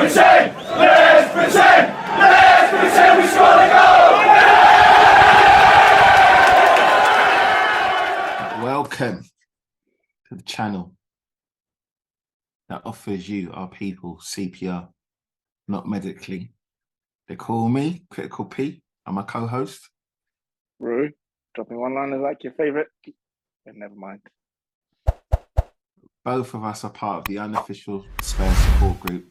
pretend! Let's pretend! Let's pretend we scored a goal! Welcome to the channel that offers you, our people, CPR, not medically. They call me Critical P. I'm a co-host. Rue, dropping one-liners like your favourite. But never mind. Both of us are part of the unofficial Spurs support group,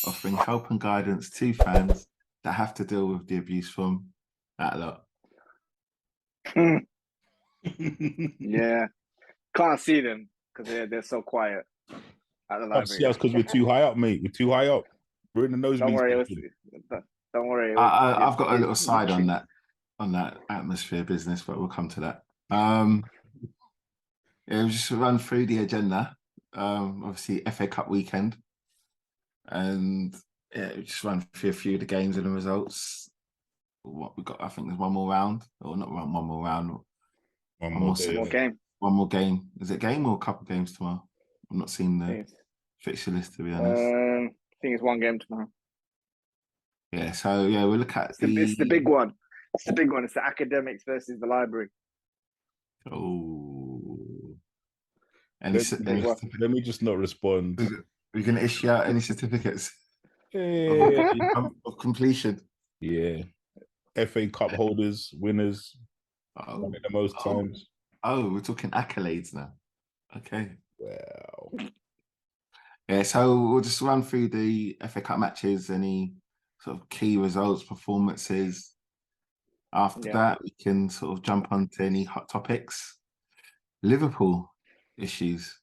offering help and guidance to fans that have to deal with the abuse from that lot. Yeah. Can't see them because they're so quiet at the library. See us because we're too high up, mate. We're too high up. We're in the nosebleeds. Don't worry. I've got a little side on that atmosphere business, but we'll come to that. We'll just run through the agenda. Obviously, FA Cup weekend, and we'll just run through a few of the games and the results. What we got? I think there's one more round, or not one more round. One more game. One more game. Is it a game or a couple of games tomorrow? I'm not seeing the fixture list, to be honest. I think it's one game tomorrow. Yeah, so we'll look at it's the big one. It's the big one. It's the academics versus the library. Oh. Let me just not respond. We're going to issue out any certificates of completion. Yeah. FA Cup holders, winners, won it the most times. Oh, we're talking accolades now. Okay. Wow. Yeah, so we'll just run through the FA Cup matches, any sort of key results, performances. After that, we can sort of jump onto any hot topics. Liverpool issues,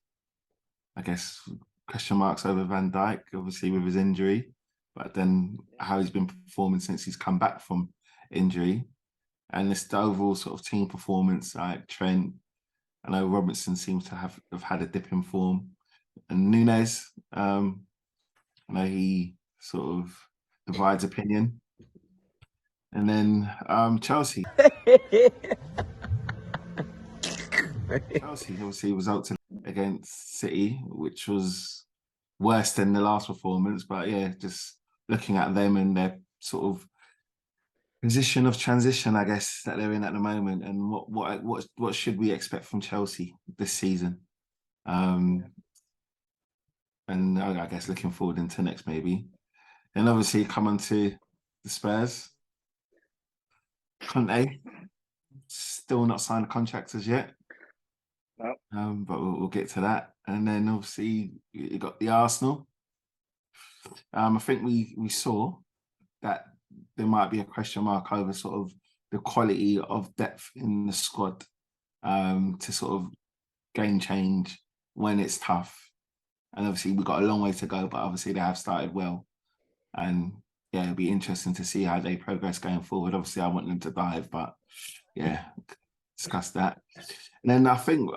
I guess, question marks over Van Dijk, obviously with his injury, but then how he's been performing since he's come back from injury. And this overall sort of team performance, like Trent, I know Robertson seems to have had a dip in form. And Nunes, I know he sort of divides opinion. And then Chelsea. Chelsea obviously results against City, which was worse than the last performance. But yeah, just looking at them and their sort of position of transition, I guess, that they're in at the moment, and what should we expect from Chelsea this season? And I guess looking forward into next maybe. And obviously come on to the Spurs. Conte still not signed a contract as yet. No. But we'll get to that. And then obviously you got the Arsenal. I think we saw that there might be a question mark over sort of the quality of depth in the squad to sort of game change when it's tough. And obviously we've got a long way to go, but obviously they have started well. And yeah, it'll be interesting to see how they progress going forward. Obviously I want them to dive, but yeah, discuss that. And then I think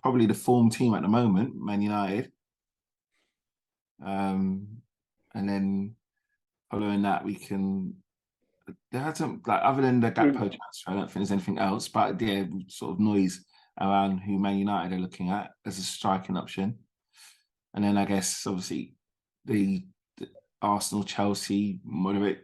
probably the form team at the moment, Man United. And then following that, there hasn't, like, other than the Gakpo transfer, I don't think there's anything else, but yeah, sort of noise around who Man United are looking at as a striking option. And then I guess obviously the Arsenal, Chelsea, Modric,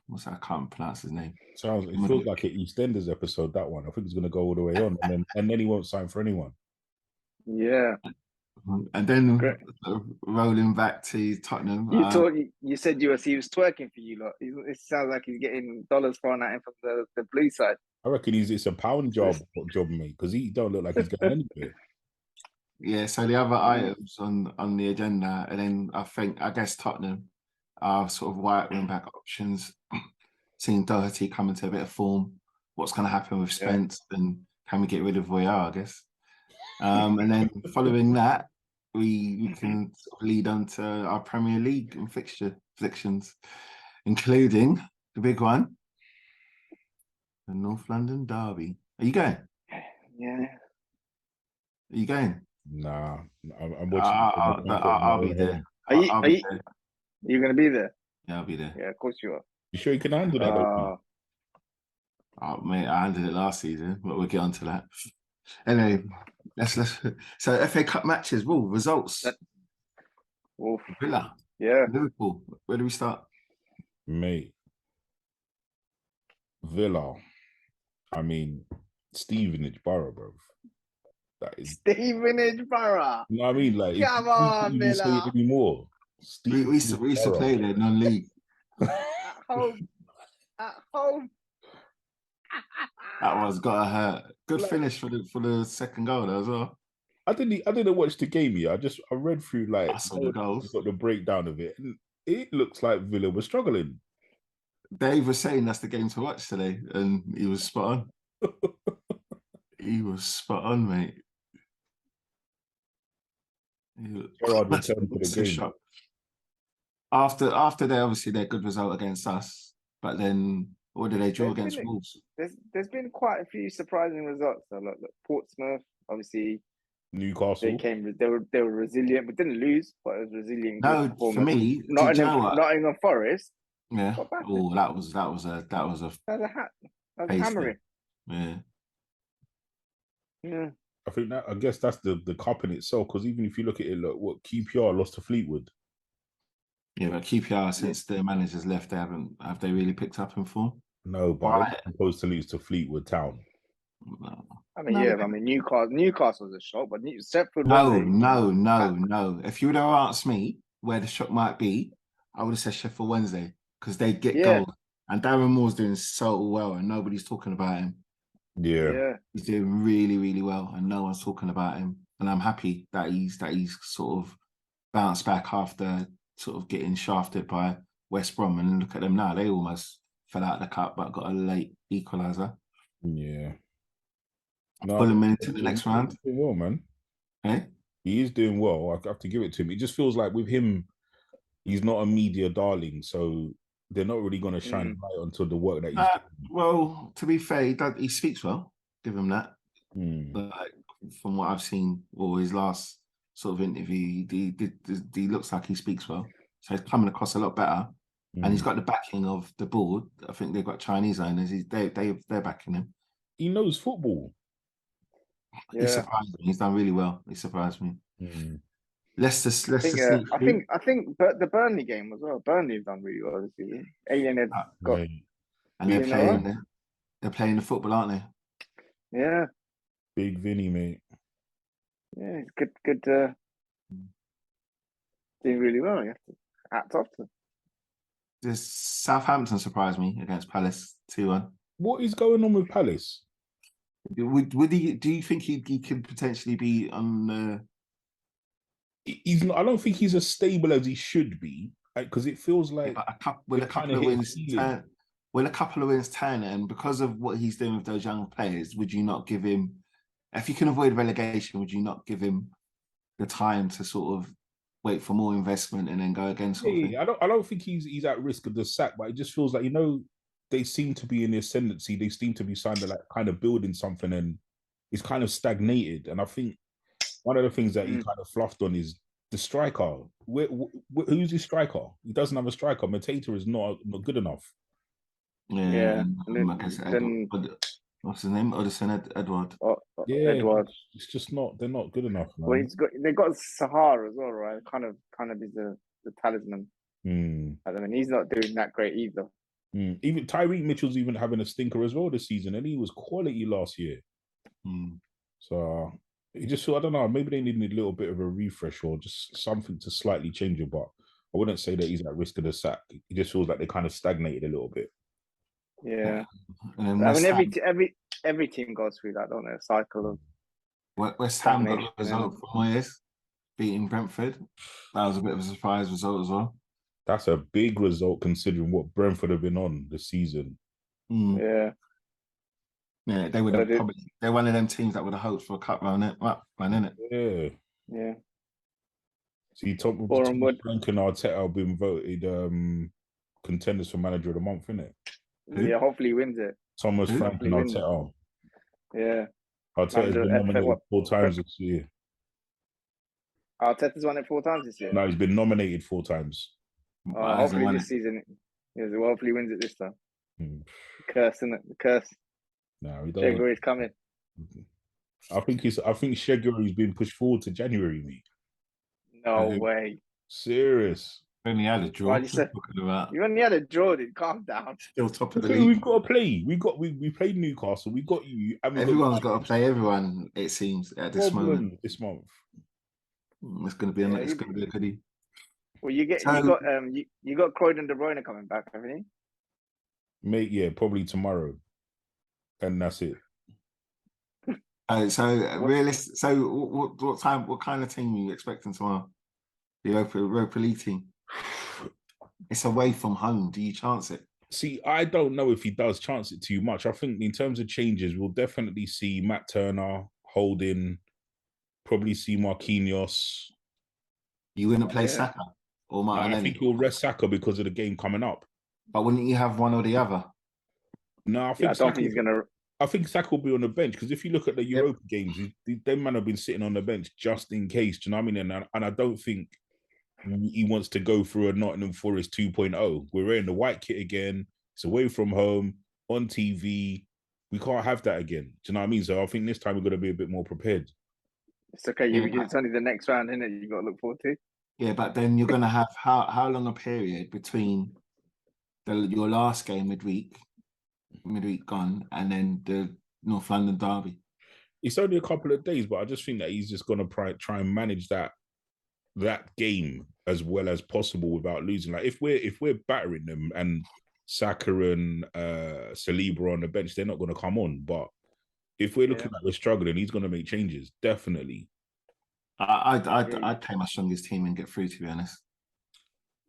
what's that? I can't pronounce his name. It feels like an EastEnders episode, that one. I think it's going to go all the way on, and then he won't sign for anyone. Yeah. And then rolling back to Tottenham. You said he was twerking for you lot. It sounds like he's getting dollars thrown at him from the blue side. I reckon it's a pound job, mate, because he don't look like he's getting anywhere. Yeah, so the other items on the agenda, and then I guess Tottenham are sort of wide wing back options. Seeing Doherty come into a bit of form. What's going to happen with Spence, and can we get rid of Royale, I guess? And then following that, we can sort of lead on to our Premier League and fixture predictions, including the big one, the North London derby. Are you going? Yeah. Are you going? Nah, I'm watching. I'll be there. Are you going to be there? Yeah, I'll be there. Yeah, of course you are. You sure you can handle that? Oh, mate, I handled it last season, but we'll get on to that. Anyway, let's so FA Cup matches, results. Oof. Villa, Yeah. Liverpool. Where do we start? Mate. Villa. I mean, Stevenage Borough, bro. That is, Stevenage Borough. you know what I mean? Like, Come you can't on, even say it Villa. anymore. Stevenage We used to Borough. play there non-league. At home. At home. That one's got to hurt. Good Like- finish for the second goal there as well. I didn't watch the game here. I read through like I saw the goals. got the breakdown of it, and it looks like Villa was struggling. Dave was saying that's the game to watch today, and he was spot on. He was spot on, mate. Gerrard That's returned to the so game. shocked. After they obviously their good result against us, but then what did they draw There's against been- Wolves? There's been quite a few surprising results. So look, Portsmouth, obviously, Newcastle. they were resilient, but didn't lose. But it was resilient. No, good for performance. me, do you know what? Nottingham Forest. Yeah. Got battered. Oh, that was a That was a Tasty. hammering. yeah. Yeah. I guess that's the cup in itself. Because even if you look at it, look what QPR lost to Fleetwood. Yeah, but QPR since their managers left, have they really picked up in form? No, but Right. they're supposed to lose to Fleetwood Town. No. I mean, No. Newcastle was a shock, but Sheffield No, Wednesday. no. If you would have asked me where the shock might be, I would have said Sheffield Wednesday because they get goals. And Darren Moore's doing so well and nobody's talking about him. Yeah. He's doing really, really well and no one's talking about him. And I'm happy that he's sort of bounced back after sort of getting shafted by West Brom. And look at them now. They almost fell out of the cup but got a late equaliser. Yeah. Pull him into the next round. He's doing well, man. Eh? He is doing well. I have to give it to him. It just feels like with him, he's not a media darling, so they're not really going to shine light onto the work that he's doing. Well, to be fair, he speaks well. Give him that. Mm. But from what I've seen, or his last sort of interview, he looks like he speaks well. So he's coming across a lot better. And he's got the backing of the board. I think they've got Chinese owners. They're backing him. He knows football. Yeah. He surprised me. He's done really well. He surprised me. Mm. Leicester I think the Burnley game as well. Burnley's done really well this season. Alien got and they're beaten playing the football, aren't they? yeah. Big Vinny, mate. Yeah, it's good doing really well. You have to hats off to them. This Southampton surprised me against Palace 2-1. What is going on with Palace? Would he? Do you think he could potentially be on the? He's not. I don't think he's as stable as he should be because it feels like a couple of wins turn, and because of what he's doing with those young players, would you not give him? If you can avoid relegation, would you not give him the time to sort of wait for more investment and then go again? Sort of thing? I don't think he's at risk of the sack, but it just feels like they seem to be in the ascendancy. They seem to be kind of building something, and it's kind of stagnated. And I think one of the things that he kind of fluffed on is the striker. Who's his striker? He doesn't have a striker. Matata is not good enough. Yeah. What's his name? Odison Edward. Edward. It's just not. They're not good enough. Man. Well, they've got Sahara as well, right? Kind of is the talisman. I mean, he's not doing that great either. Even Tyreek Mitchell's even having a stinker as well this season, and he was quality last year. So it just feel, I don't know, maybe they need a little bit of a refresh or just something to slightly change it. But I wouldn't say that he's at risk of the sack. It just feels like they kind of stagnated a little bit. Yeah, and I mean every team goes through that, don't they? A cycle of West Ham got a result from Moyes beating Brentford. That was a bit of a surprise result as well. That's a big result considering what Brentford have been on this season. Yeah, they would have probably. They're one of them teams that would have hoped for a cup run, innit? Yeah. See, Frank and Arteta have been voted contenders for manager of the month, innit? Yeah, hopefully he wins it. Thomas, Frank and Arteta. Yeah. Arteta's been nominated 4 times this year. Arteta's won it 4 times this year? No, he's been nominated 4 times. Hopefully this season, hopefully he wins it this time. Curse, innit? The curse. No, he doesn't. January's coming. I think Sheguri's been pushed forward to January, mate. No way. Serious. Only had a draw. Well, you said Talking about you only had a draw, dude. Calm down. still top of the So league. we've got to play. We played Newcastle. We got you. And we Everyone's got to play everyone. It seems at this moment. problem this month. It's going to be it's going to be a goodie. Well, you got Croydon De Bruyne coming back, haven't you? Mate, yeah, probably tomorrow. And that's it. So realistic. So what kind of team are you expecting tomorrow? The Europa League team. It's away from home. Do you chance it? See, I don't know if he does chance it too much. I think in terms of changes, we'll definitely see Matt Turner, Holding, probably see Marquinhos. You wouldn't play Saka or Martinelli? I think he'll rest Saka because of the game coming up. But wouldn't you have one or the other? No, I don't think he's gonna. I think Saka will be on the bench because if you look at the Europa games, them man have been sitting on the bench just in case. Do you know what I mean? And I don't think he wants to go through a Nottingham Forest 2.0. We're wearing the white kit again. It's away from home, on TV. We can't have that again. Do you know what I mean? So I think this time we're going to be a bit more prepared. It's okay. It's only the next round, isn't it? You got to look forward to. Yeah, but then you're going to have how long a period between your last game midweek gone, and then the North London derby? It's only a couple of days, but I just think that he's just going to try and manage that game as well as possible without losing. Like if we're battering them and Saka and Saliba on the bench, they're not going to come on. But if we're looking like we're struggling, he's going to make changes, definitely. I'd play my strongest team and get through, to be honest.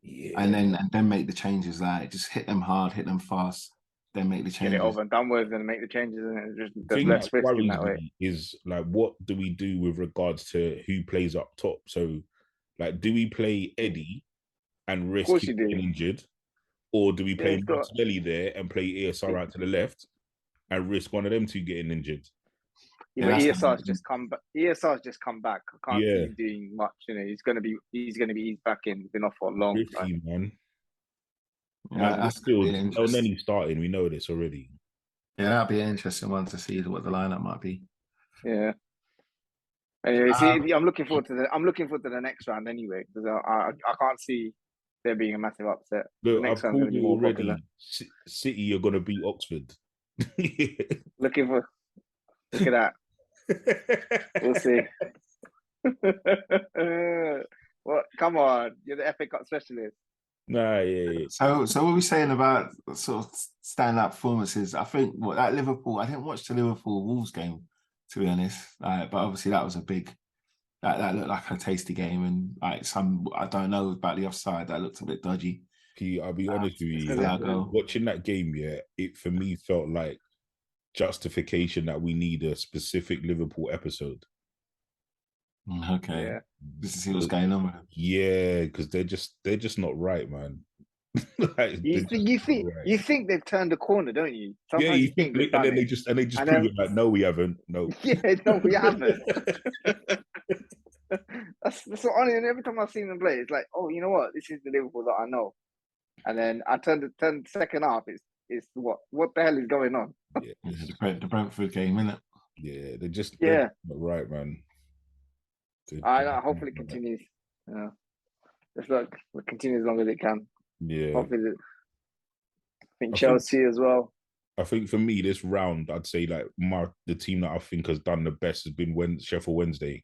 Yeah. And then make the changes. Like just hit them hard, hit them fast, then make the changes. Get it over and done with, and make the changes, and just the less risk in that way. Is like, what do we do with regards to who plays up top? So, like, do we play Eddie and risk him getting injured, or do we play Martinelli there and play ESR out to the left and risk one of them two getting injured? Yeah, but ESR's just come back. ESR's just come back. I can't see him doing much. You know, he's gonna be eased back in. He's been off for a long time, man. Yeah, that's still Nenny starting. We know this already. Yeah, that'll be an interesting one to see what the lineup might be. Yeah. Anyway, I'm looking forward to the next round anyway, because I can't see there being a massive upset. Look, the next I've called you already. Popular. City are gonna beat Oxford. Look at that. We'll see. What? Come on, you're the FA Cup specialist. Nah, yeah. So what are we saying about sort of stand-up performances? I think that Liverpool. I didn't watch the Liverpool Wolves game, to be honest. But obviously that was a big. That looked like a tasty game, and like I don't know about the offside. That looked a bit dodgy. I'll be honest with you. Watching that game, it for me felt like justification that we need a specific Liverpool episode. Okay. Yeah. Just to see what's going on with them. Yeah, because they're just not right, man. Like, you think they've turned a corner, don't you? Sometimes you think and then they just prove it like, no, we haven't. No. Yeah, no, we haven't. That's what I mean. Every time I've seen them play, it's like, oh, you know what? This is the Liverpool that I know. And then I turn the second half. It's what the hell is going on? Yeah, this is the Brentford game, isn't it? Yeah, they're not right, man. Hopefully it continues. Yeah, just look, we'll continue as long as it can. Yeah. Hopefully, I think Chelsea as well. I think for me this round, I'd say like the team that I think has done the best has been Sheffield Wednesday.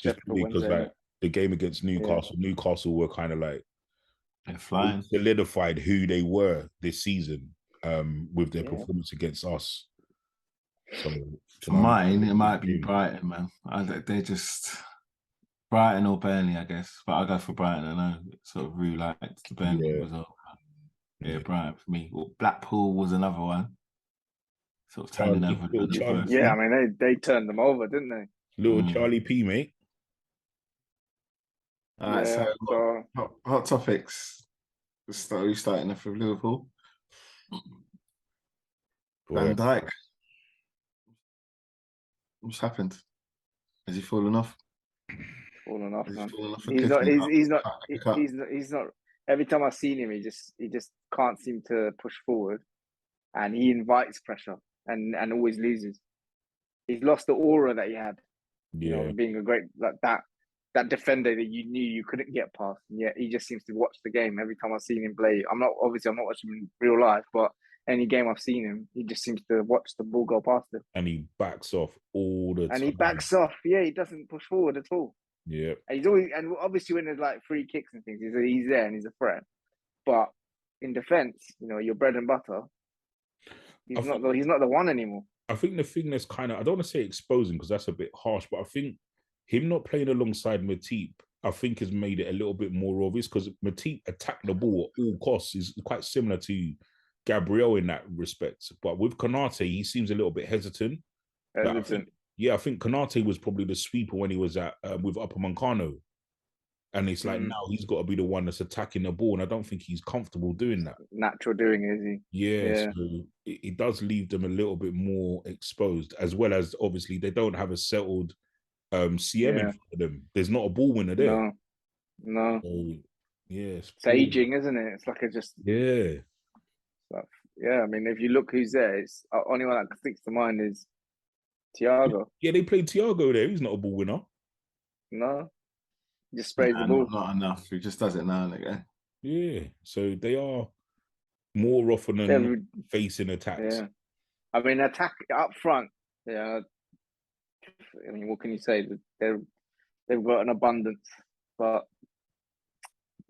Just because like the game against Newcastle, Newcastle were kind of like flying, solidified who they were this season with their performance against us. So for mine, it might be Brighton, man. They're just Brighton or Burnley, I guess. But I'll go for Brighton. I know it's sort of really like the Burnley result. Yeah, Brighton for me. Well, Blackpool was another one. Sort of turning over. Yeah, I mean they turned them over, didn't they? Little Charlie P, mate. All right, so hot topics. We're starting off with Liverpool. Van Dijk. What's happened? Has he fallen off? Fallen off, man. He's not. Every time I've seen him, he just can't seem to push forward, and he invites pressure and always loses. He's lost the aura that he had. You know, being a great like that that defender that you knew you couldn't get past. And yet he just seems to watch the game every time I've seen him play. I'm not watching him in real life, but any game I've seen him, he just seems to watch the ball go past him. And he backs off all the time. And he backs off. Yeah, he doesn't push forward at all. Yeah. And he's always, and obviously when there's like free kicks and things, he's there and he's a threat. But in defense, your bread and butter, he's not the one anymore. I think the thing that's kind of, I don't want to say exposing because that's a bit harsh, but I think him not playing alongside Matip, I think has made it a little bit more obvious because Matip attacked the ball at all costs is quite similar to Gabriel in that respect. But with Konate, he seems a little bit hesitant. I think Konate was probably the sweeper when he was at with Upper Moncano. And it's like now he's got to be the one that's attacking the ball. And I don't think he's comfortable doing that. Natural doing it, is he? Yeah. So it does leave them a little bit more exposed, as well as obviously they don't have a settled CM in front of them. There's not a ball winner there. No. So, it's aging, isn't it? It's like Yeah. Yeah, I mean, if you look who's there, it's only one that sticks to mind is Thiago. Yeah, they played Thiago there. He's not a ball winner. No. He just sprays the ball. Not enough. He just does it now and again. Yeah. So they are more often than facing attacks. Yeah. I mean, attack up front, I mean, what can you say? They've got an abundance, but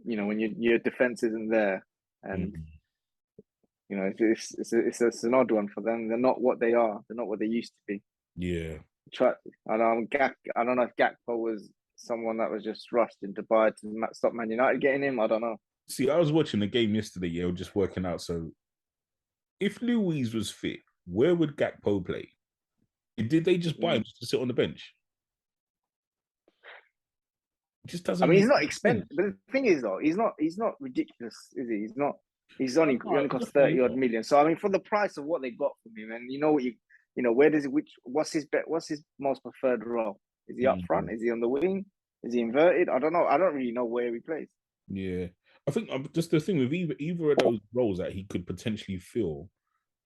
when your defense isn't there, and it's an odd one for them. They're not what they are. They're not what they used to be. Yeah. I don't know if Gakpo was someone that was just rushed into Dubai to stop Man United getting him. I don't know. See, I was watching the game yesterday. Just working out. So, if Luiz was fit, where would Gakpo play? Did they just buy him to sit on the bench? It just doesn't. I mean, he's not expensive. But the thing is, though, he's not ridiculous, is he? He's not. He only cost 30 odd million. So I mean, for the price of what they got from him, and where does it? What's his most preferred role? Is he up front? Is he on the wing? Is he inverted? I don't know. I don't really know where he plays. Yeah, I think just the thing with either of those roles that he could potentially fill,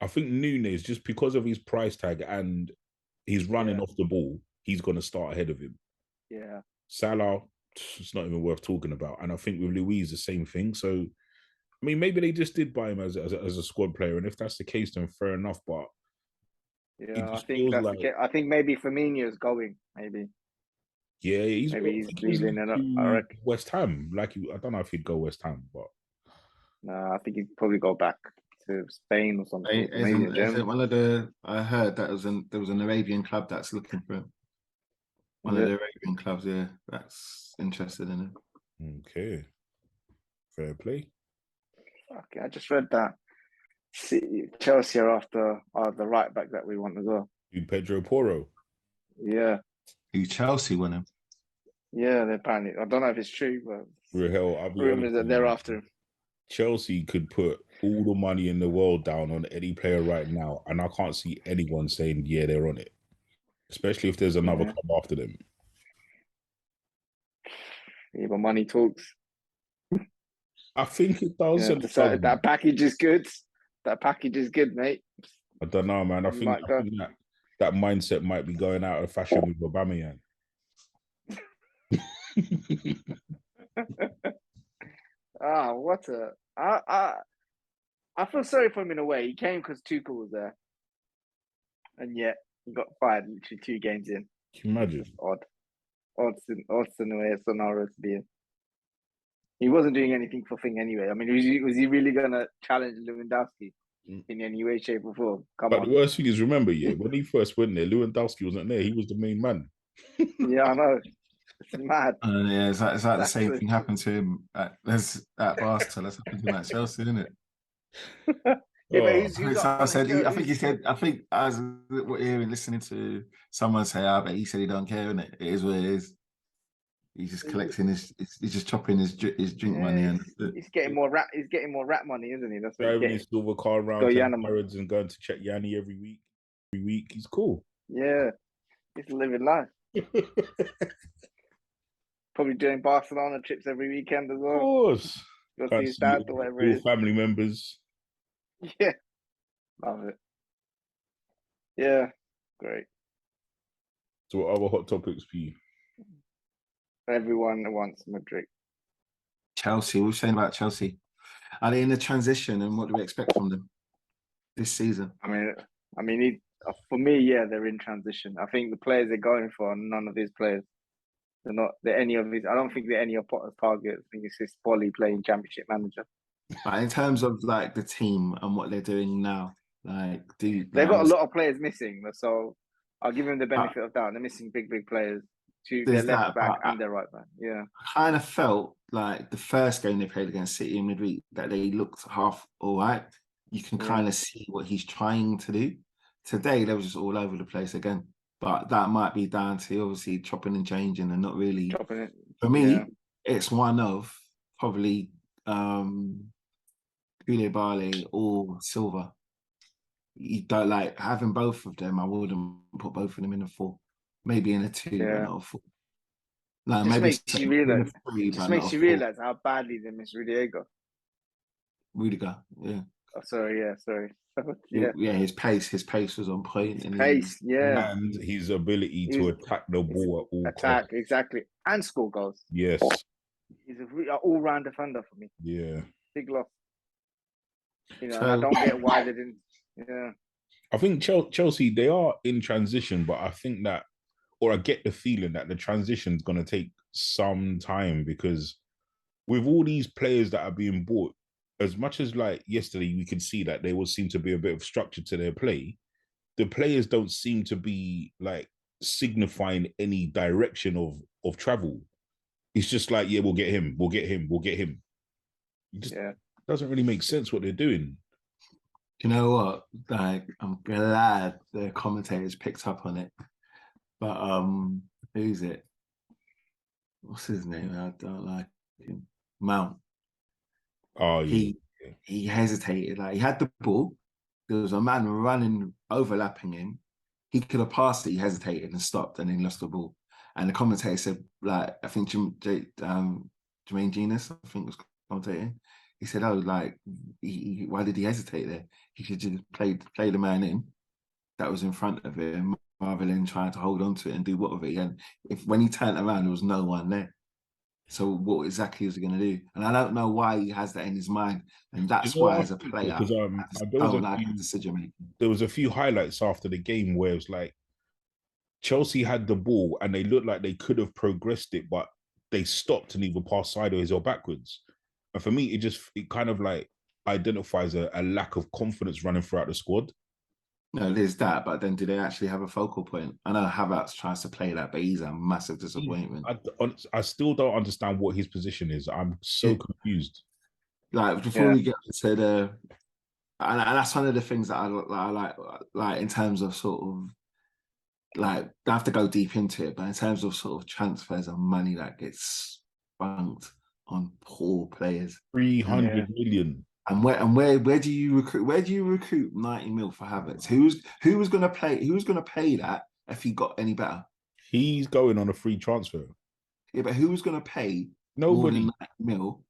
I think Núñez, just because of his price tag and he's running off the ball, he's going to start ahead of him. Yeah. Salah, it's not even worth talking about. And I think with Luiz, the same thing. So, I mean, maybe they just did buy him as a squad player. And if that's the case, then fair enough. But yeah, I think that's the case. I think maybe Firmino's going, maybe. Yeah, he's leaving West Ham. I don't know if he'd go West Ham, but no, I think he'd probably go back to Spain or something. I heard that there was an Arabian club that's looking for him. One of the Arabian clubs, that's interested in him. Okay, fair play. Okay, I just read that Chelsea are after the right back that we want as well. Pedro Porro. Yeah. Who Chelsea won him? Yeah, they're apparently. I don't know if it's true, but rumors that they're after him. Chelsea could put all the money in the world down on any player right now, and I can't see anyone saying they're on it. Especially if there's another club after them. Yeah, but money talks. I think it does. That package is good. That package is good, mate. I don't know, man. I think that mindset might be going out of fashion with Aubameyang. I feel sorry for him in a way. He came because Tuchel was there, and yet he got fired literally 2 games in. Can you imagine? Odd in the way a scenario to be in. He wasn't doing anything for Thing anyway. I mean, was he really going to challenge Lewandowski in any way, shape, or form? But the worst thing is, remember, when he first went there, Lewandowski wasn't there. He was the main man. Yeah, I know. It's mad. It's like the same thing happened to him at Barca. That's happened to him at Chelsea, isn't it? I think I was hearing, listening to someone say, but he said he don't care, innit? It is what it is. He's just collecting he's just chopping his drink money, and he's getting more rap money, isn't he? That's what driving his silver car around to and going to check Yanni every week. Every week, he's cool. Yeah, he's living life. Probably doing Barcelona trips every weekend as well. Of course. Go see his dad or whatever it is. Family members. Yeah. Love it. Yeah. Great. So what other hot topics for you? Everyone wants Madrid. Chelsea, we're saying about Chelsea. Are they in the transition, and what do we expect from them this season? I mean, for me, yeah, they're in transition. I think the players they're going for are none of these players. They're any of these. I don't think they're any of Potter's targets. I think it's just Bolly playing Championship Manager. But in terms of like the team and what they're doing now, like they've got a lot of players missing, so I'll give them the benefit of doubt. They're missing big players. Their left back and their right back. Yeah, I kind of felt like the first game they played against City in midweek that they looked half all right. You can kind of see what he's trying to do. Today they were just all over the place again, but that might be down to obviously chopping and changing and not really. For me, it's one of probably Koulibaly or Silva. You don't like having both of them. I wouldn't put both of them in a 4, maybe in a 2, but not a 4. No, just maybe makes you realize. Just makes you realize how badly they miss Rudiger. Yeah. Oh, sorry. Yeah, his pace was on point. And his ability to attack the ball at all costs. Exactly, and score goals. Yes, he's an all-round defender for me. Yeah, big loss. And I don't get why they didn't. Yeah, I think Chelsea, they are in transition, but I think that, or I get the feeling that the transition is going to take some time, because with all these players that are being bought, as much as like yesterday we could see that there would seem to be a bit of structure to their play, the players don't seem to be like signifying any direction of travel. It's just like, yeah, we'll get him. It just doesn't really make sense what they're doing. You know what? Like, I'm glad the commentators picked up on it. But who's it? What's his name? I don't like him. Mount. Oh, yeah. He hesitated. Like, he had the ball. There was a man running, overlapping him. He could have passed it. He hesitated and stopped, and then lost the ball. And the commentator said, like, I think Jermaine Genius, I think was commentating. He said, "Oh, like, why did he hesitate there? He should just play the man in that was in front of him, rather than trying to hold on to it and do what with it." And when he turned around, there was no one there. So what exactly was he going to do? And I don't know why he has that in his mind. And that's why, as a player, I don't like his decision making. There was a few highlights after the game where it was like Chelsea had the ball and they looked like they could have progressed it, but they stopped and either passed sideways or backwards. And for me, it kind of like identifies a lack of confidence running throughout the squad. No, there's that, but then do they actually have a focal point? I know Havertz tries to play that, but he's a massive disappointment. I still don't understand what his position is. I'm so confused. Like, before we get to the... And that's one of the things that I like in terms of sort of, like, I have to go deep into it, but in terms of sort of transfers and money that gets spunked on poor players. 300 million. And where do you recruit? Where do you recruit 90 mil for Havertz? Who was going to pay that if he got any better? He's going on a free transfer. Yeah, but who was going to pay nobody more than 90 mil?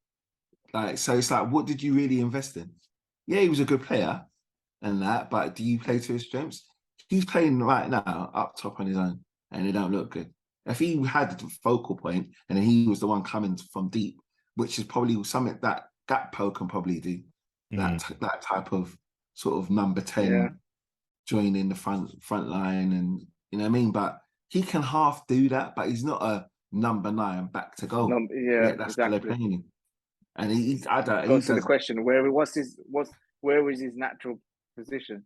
Like, so it's like, what did you really invest in? Yeah, he was a good player and that, but do you play to his strengths? He's playing right now up top on his own, and it don't look good. If he had the focal point and he was the one coming from deep, which is probably something that Gakpo can probably do, that type of sort of number 10 joining the front line, and you know what I mean. But he can half do that, but he's not a number 9 back to goal. That's exactly. They're playing him. And the question: where was his natural position?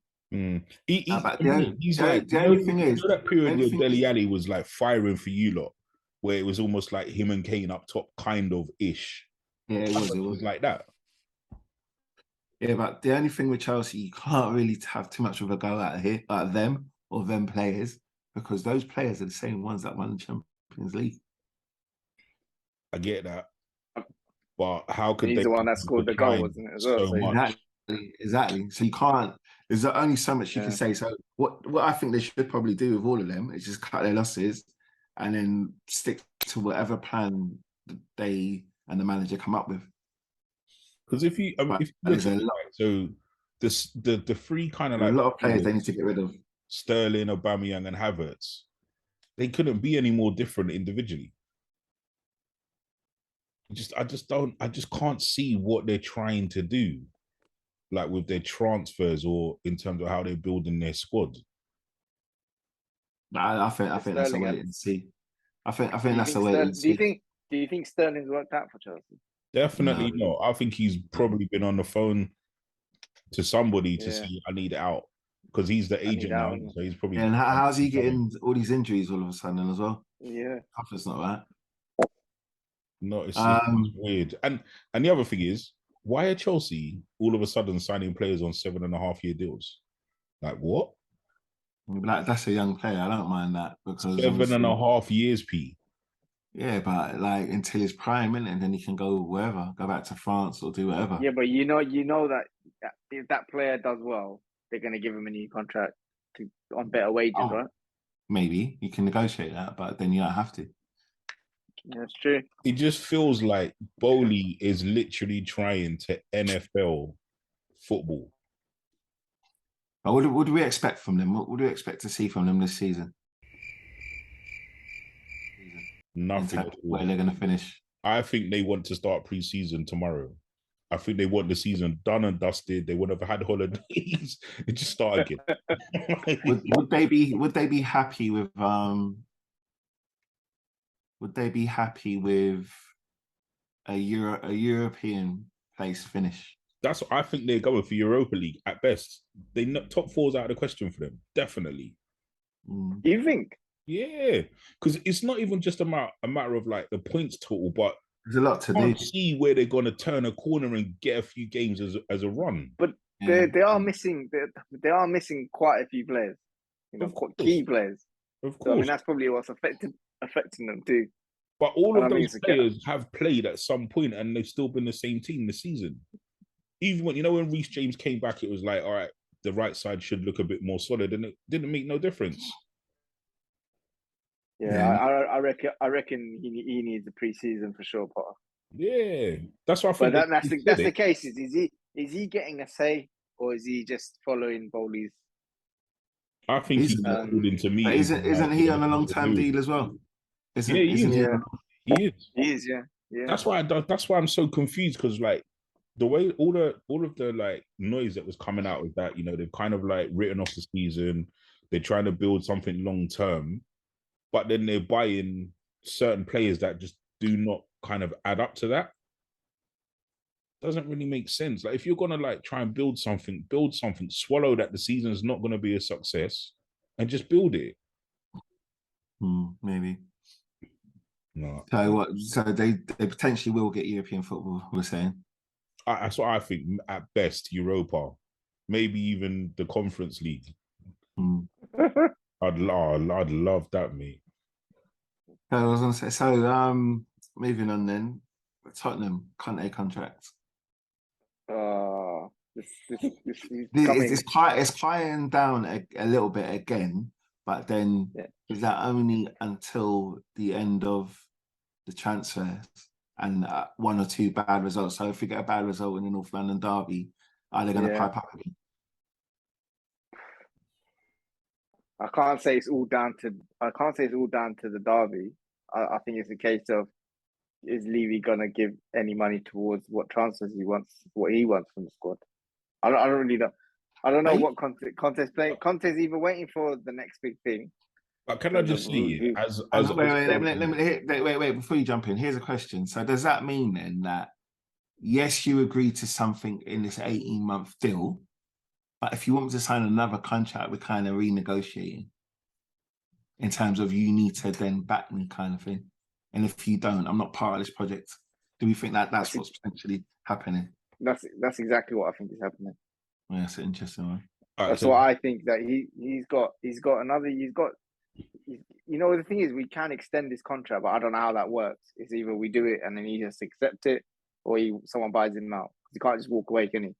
He's like, the only thing is, that period where Dele Alli was like firing for you lot, where it was almost like him and Kane up top, kind of ish. Yeah, it was like that. Yeah, but the only thing with Chelsea, you can't really have too much of a go at them or them players, because those players are the same ones that won the Champions League. I get that, but how could he's the one that scored the goal, wasn't it? As well, so exactly. So you can't. There's only so much you can say. So what I think they should probably do with all of them is just cut their losses and then stick to whatever plan they and the manager come up with. Because if you look at it, so the three kind of like a lot of players they need to get rid of. Sterling, Aubameyang, and Havertz, they couldn't be any more different individually. I just can't see what they're trying to do, like with their transfers or in terms of how they're building their squad. I think that's a wait and see. I think that's a wait and see. Do you think Sterling's worked out for Chelsea? Definitely not. I think he's probably been on the phone to somebody to see I need it out, because he's the agent now, so he's probably. And how's he getting all these injuries all of a sudden as well? Yeah, It's not right. No, it's weird. And the other thing is, why are Chelsea all of a sudden signing players on 7.5-year deals? Like what? Like, that's a young player. I don't mind that, because 7.5 years, P. Yeah, but like until his prime, and then he can go wherever, go back to France or do whatever. Yeah, but you know that if that player does well, they're going to give him a new contract on better wages, right? Maybe you can negotiate that, but then you don't have to. That's true. It just feels like Bowley is literally trying to NFL football. But what do we expect from them? What do we expect to see from them this season? Nothing. Where they're going to finish? I think they want to start pre-season tomorrow. I think they want the season done and dusted. They would have had holidays and just start again. would they be happy with Would they be happy with a European place finish? That's what I think they're going for. Europa League at best. Top four's out of the question for them. Definitely. You think? Yeah, because it's not even just a matter of like the points total, but there's a lot to do. See where they're going to turn a corner and get a few games as a run. But they are missing. They are missing quite a few players. You know, key players. Of course. So, I mean, that's probably what's affecting them too. But all of those players have played at some point, and they've still been the same team this season. Even when Reece James came back, it was like, all right, the right side should look a bit more solid, and it didn't make no difference. Yeah, I reckon he needs a pre-season for sure, Potter. Yeah, that's what I think. But that's the case. Is he getting a say, or is he just following Bowley's? I think he's according to me. Isn't he on a long-term deal as well? He is. Yeah. That's why I'm so confused, because like the way all of the like noise that was coming out with that, they've kind of like written off the season. They're trying to build something long term, but then they're buying certain players that just do not kind of add up to that. Doesn't really make sense. Like, if you're gonna like try and build something, swallow that the season is not gonna be a success, and just build it. Maybe. No. So what? So they potentially will get European football. We're saying. That's what I think. At best, Europa, maybe even the Conference League. I'd love that, mate. So I was gonna say. So moving on then, Tottenham Conte contract. It's quieting down a little bit again, but then is that only until the end of the transfers and one or two bad results? So if we get a bad result in the North London derby, are they going to pipe up again? I can't say it's all down to the derby. I think it's a case of, is Levy gonna give any money towards what transfers he wants from the squad? I don't really know. I don't know what Conte's playing. Conte's either waiting for the next big thing. But can I just say, wait, before you jump in, here's a question. So does that mean then that yes, you agree to something in this 18-month deal, but if you want to sign another contract, we're kind of renegotiating in terms of you need to then back me kind of thing? And if you don't, I'm not part of this project. Do we think that's what's potentially happening? That's exactly what I think is happening. Yeah, that's an interesting one. That's why I think that he's got. You know, the thing is, we can extend this contract, but I don't know how that works. It's either we do it and then he just accepts it, or someone buys him out. He can't just walk away, can he?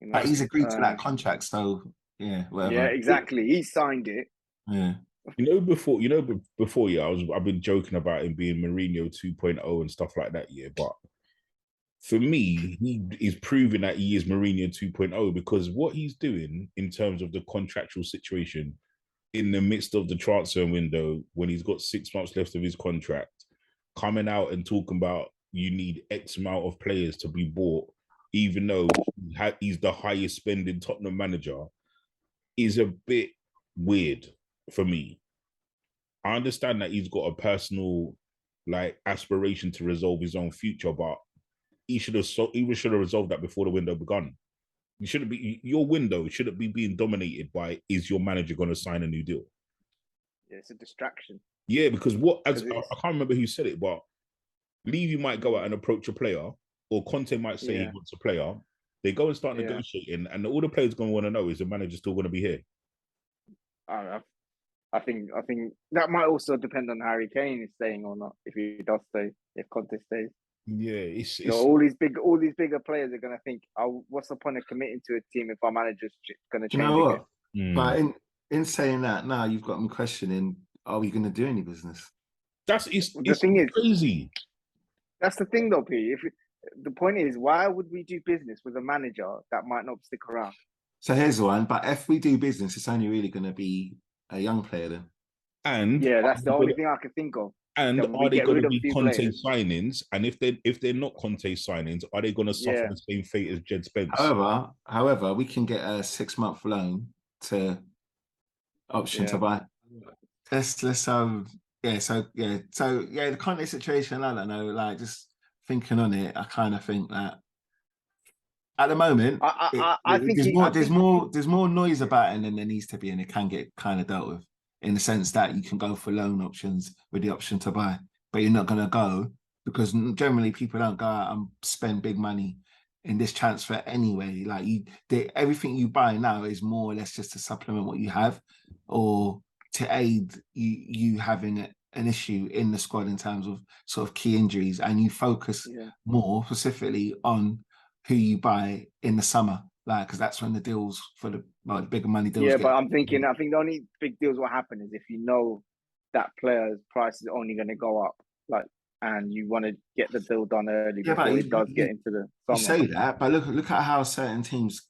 You know? But he's agreed to that contract, so yeah, whatever. Yeah, exactly. He signed it. Yeah. Before, I've been joking about him being Mourinho 2.0 and stuff like that, but for me, he is proving that he is Mourinho 2.0, because what he's doing in terms of the contractual situation in the midst of the transfer window, when he's got 6 months left of his contract, coming out and talking about you need X amount of players to be bought, even though he's the highest spending Tottenham manager, is a bit weird for me. I understand that he's got a personal aspiration to resolve his own future, but he should have resolved that before the window begun. You shouldn't be your window shouldn't be being dominated by, is your manager going to sign a new deal? Yeah, it's a distraction. Yeah, because I can't remember who said it, but Levy might go out and approach a player, or Conte might say he wants a player. They go and start negotiating, and all the players going to want to know is the manager still going to be here. I think that might also depend on Harry Kane is staying or not. If he does stay, if Conte stays. Yeah, it's all these bigger players are going to think, "Oh, what's the point of committing to a team if our manager's going to change?" You know what? But in saying that, now you've got me questioning: are we going to do any business? The thing is crazy. That's the thing, though, P. The point is, why would we do business with a manager that might not stick around? So here's one. But if we do business, it's only really going to be a young player then. And that's the only thing I can think of. And are they going to be Conte signings? And if they're not Conte signings, are they going to suffer the same fate as Jed Spence? However, we can get a 6-month loan to option to buy. The Conte situation, I don't know. Just thinking on it, I kind of think that at the moment, there's more noise about it than there needs to be, and it can get kind of dealt with. In the sense that you can go for loan options with the option to buy, but you're not going to go, because generally people don't go out and spend big money in this transfer anyway. Everything you buy now is more or less just to supplement what you have, or to aid you having an issue in the squad in terms of sort of key injuries, and you focus more specifically on who you buy in the summer. Because that's when the deals for the bigger money deals. Yeah, but I think the only big deals will happen is if you know that player's price is only going to go up, and you want to get the deal done early before it does get into the summer. You say that, but look at how certain teams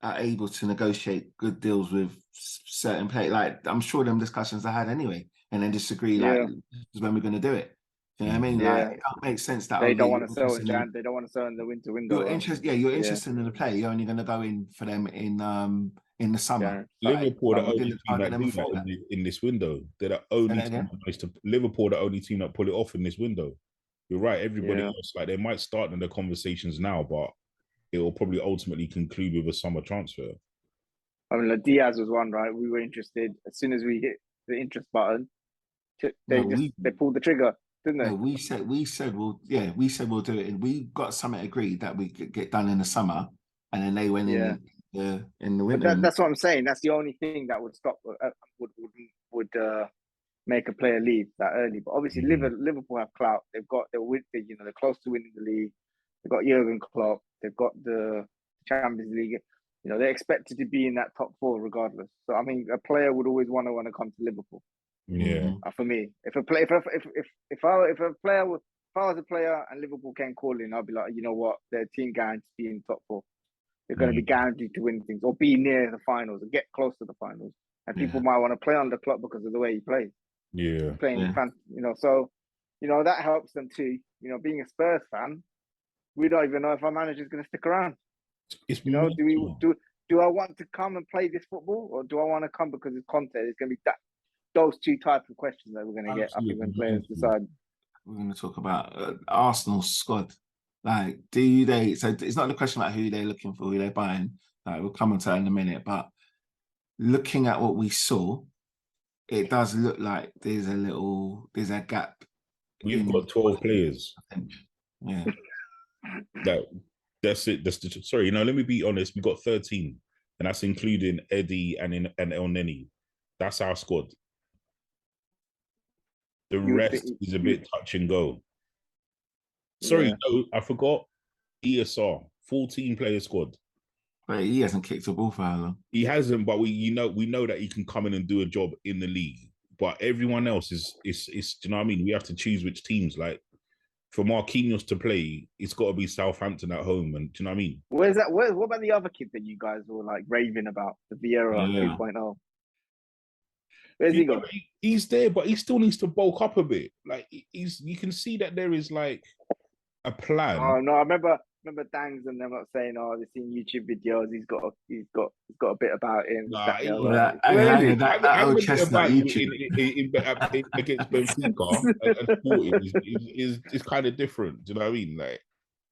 are able to negotiate good deals with certain players. I'm sure them discussions I had anyway, and then disagree this is when we're going to do it. You know what I mean? It don't make sense that they don't want to sell in Jan. They don't want to sell in the winter window. You're interested in the play. You're only going to go in for them in the summer. Liverpool are the only team that do that in this window. They're the only team Liverpool the only team that pull it off in this window. You're right. Everybody else, they might start in the conversations now, but it will probably ultimately conclude with a summer transfer. I mean, Diaz was one, right? We were interested as soon as we hit the interest button. They pulled the trigger. Didn't they? No, we said we'll do it, and we got something agreed that we could get done in the summer, and then they went in the winter. That's what I'm saying. That's the only thing that would stop would make a player leave that early. But obviously, Liverpool have clout. They're close to winning the league. They've got Jurgen Klopp. They've got the Champions League. They're expected to be in that top 4 regardless. So I mean, a player would always want to come to Liverpool. Yeah. For me, if I was a player and Liverpool came calling, I'd be like, you know what, their team guaranteed to be in top 4. They're going to be guaranteed to win things or be near the finals or get close to the finals. And people might want to play on the club because of the way he plays. Yeah, so that helps them too. Being a Spurs fan, we don't even know if our manager's going to stick around. Do I want to come and play this football, or do I want to come because it's Conte? It's going to be those two types of questions that we're going to get up when players decide. We're going to talk about Arsenal's squad. Do they? So it's not the question about who they're looking for, who they're buying. We'll come on to that in a minute. But looking at what we saw, it does look like there's a gap. We've got 12 players. Yeah. That's it. Sorry, let me be honest. We got 13, and that's including Eddie and El Neni. That's our squad. The rest is a bit touch and go. Sorry, no, I forgot. ESR, 14-player squad. But he hasn't kicked a ball for how long? He hasn't, but we know that he can come in and do a job in the league. But everyone else is do you know what I mean? We have to choose which teams. For Marquinhos to play, it's got to be Southampton at home, and do you know what I mean? Where's that? What about the other kid that you guys were raving about, the Vieira 2.0? Where's he gone? He's there, but he still needs to bulk up a bit. You can see that there is a plan. Oh no, I remember Dangs and them not saying, "Oh, they've seen YouTube videos. He's got a bit about him." Nah, that old chestnut about YouTube against Benfica and Sporting is kind of different. Do you know what I mean? Like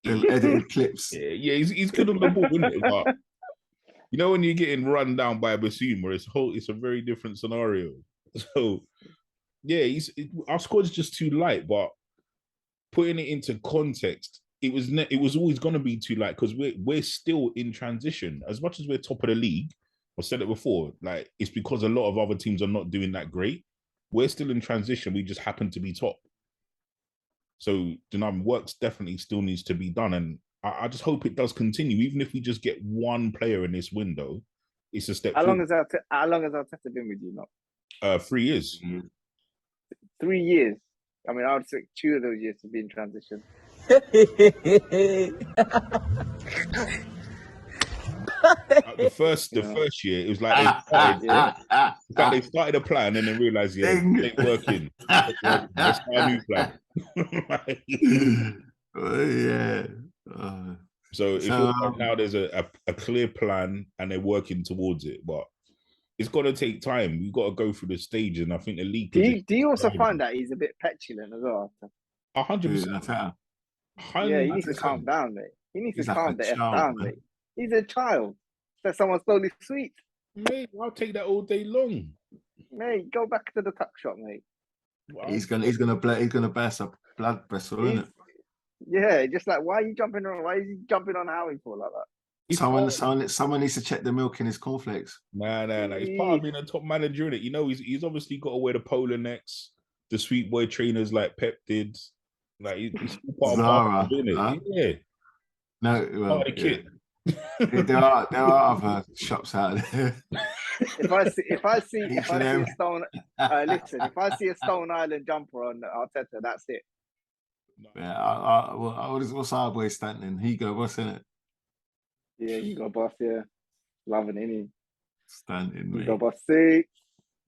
edited clips. Yeah, he's good on the ball, isn't it? But you know when you're getting run down by a Basuma, it's a very different scenario. So yeah, our squad's just too light. But putting it into context, it was always going to be too light because we're still in transition. As much as we're top of the league, I've said it before, like it's because a lot of other teams are not doing that great. We're still in transition. We just happen to be top. So work definitely still needs to be done, and I just hope it does continue. Even if we just get one player in this window, it's a step. How long has Arteta been with you now? 3 years. 3 years. I mean, I would expect 2 of those years to be in transition. The first year, it was like they started a plan and then realized it ain't working. Let's start a new plan. So it feels like now there's a clear plan and they're working towards it, but it's got to take time. We've got to go through the stage, and I think the league. Do you also find that he's a bit petulant as well? 100%. Yeah, he needs to calm down, mate. He needs to calm the F down, mate. He's a child. Let someone slowly sweet. Mate, I'll take that all day long. Mate, go back to the tuck shop, mate. He's gonna burst a blood vessel, isn't it? Yeah, just like why are you jumping on? Why is he jumping on Howie for like that? Someone needs to check the milk in his cornflakes. Nah. It's part of being a top manager, in it. You know, he's obviously got to wear the polar necks, the sweet boy trainers like Pep did. Like he's part of it, huh? Yeah. No, well, part of the kit. There are other shops out there. If I see a Stone, listen. If I see a Stone Island jumper on Arteta, that's it. Yeah, what's our boy Stanton? He go, what's in it? Yeah, you got boss. Yeah, loving it. Stanton, you got boss. See,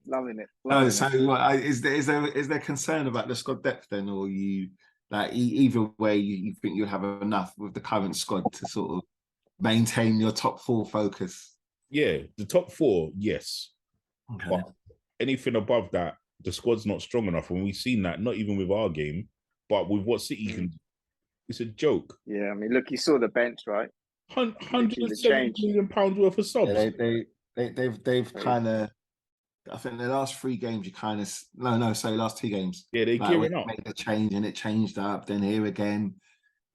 loving it. So what, is there concern about the squad depth then, or you like either way you think you'll have enough with the current squad to sort of maintain your top 4 focus? Yeah, the top 4, yes. Okay. But anything above that, the squad's not strong enough, and we've seen that not even with our game, but with what City can do. It's a joke. Yeah, I mean, look, you saw the bench, right? £170 million worth of subs. Yeah, they've kind of. I think the last 3 games, you kind of last 2 games. Yeah, they're gearing up. Made the change and it changed up. Then here again,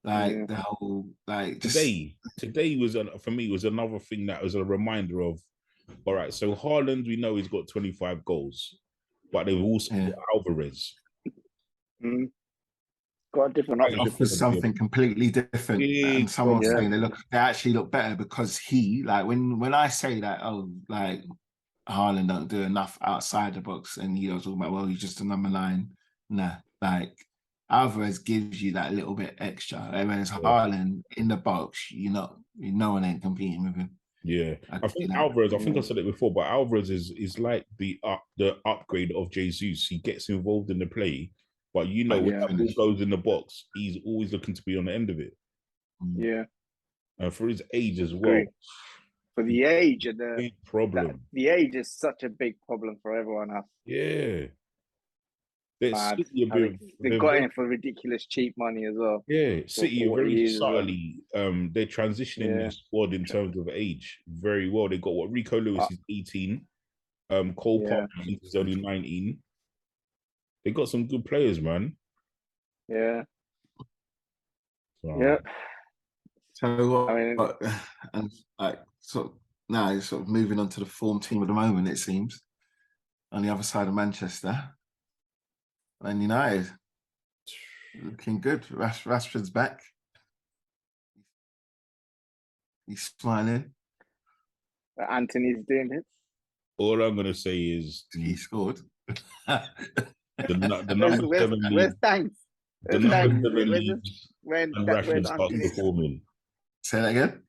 the whole today was for me was another thing that was a reminder of. All right, so Haaland, we know he's got 25 goals, but they've also got Alvarez. Got a different option. Offers something completely different, and someone's saying they actually look better because he when I say that Haaland don't do enough outside the box, and he was talking about, well, he's just a number 9. Nah, Alvarez gives you that little bit extra. Whereas Haaland in the box, no one ain't competing with him. Yeah, I think Alvarez. I think I said it before, but Alvarez is like the upgrade of Jesus. He gets involved in the play, but when that ball goes in the box, he's always looking to be on the end of it. Yeah, and for his age as well. For the age and the big problem. The age is such a big problem for everyone else. Yeah. They've got him for ridiculous cheap money as well. Yeah, City are very subtly they're transitioning their squad in terms of age very well. They got Rico Lewis is 18, Cole Palmer is only 19. They got some good players, man. Yeah. So now you're sort of moving on to the form team at the moment, it seems. On the other side of Manchester. And United looking good. Rashford's back. He's smiling. Anthony's doing it. All I'm gonna say is he scored. the number 7 league. Where's thanks? The number 7 leagues and Rashford starts performing. Say that again.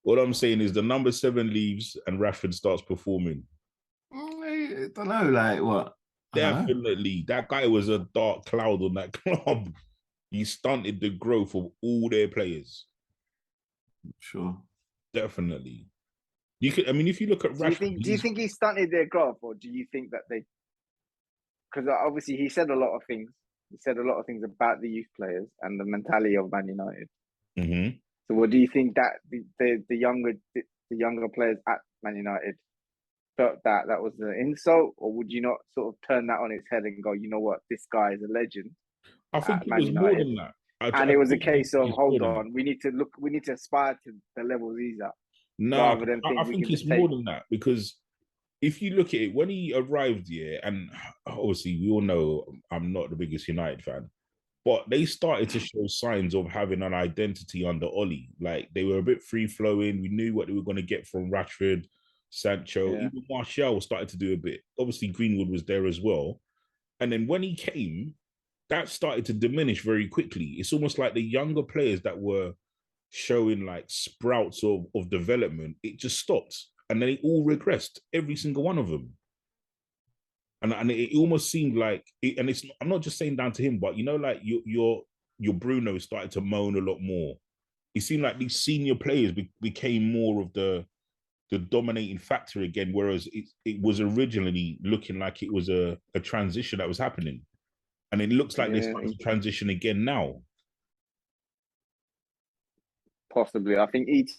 All I'm saying is the number 7 leaves and Rashford starts performing. I don't know, what? Definitely. That guy was a dark cloud on that club. he stunted the growth of all their players. Sure. Definitely. You could. I mean, if you look at Rashford, do you think he stunted their growth, or do you think that they? Because obviously he said a lot of things. He said a lot of things about the youth players and the mentality of Man United. Mm-hmm. So, what do you think that the younger players at Man United felt that was an insult, or would you not sort of turn that on its head and go, you know what, this guy is a legend? I think it Man was United. more than that. And it was a case of, hold on, we need to aspire to the levels he's at. No, I think it's more than that, because if you look at it, when he arrived here, and obviously we all know I'm not the biggest United fan, but they started to show signs of having an identity under Oli. Like, they were a bit free-flowing. We knew what they were going to get from Rashford, Sancho. Yeah. Even Martial started to do a bit. Obviously, Greenwood was there as well. And then when he came, that started to diminish very quickly. It's almost like the younger players that were showing like sprouts of development, it just stopped. And then it all regressed, every single one of them. And it almost seemed like, and it's, I'm not just saying down to him, but you know, like your Bruno started to moan a lot more. It seemed like these senior players became more of the dominating factor again, whereas it was originally looking like it was a transition that was happening. And it looks like they're starting to transition again now. Possibly. I think ETH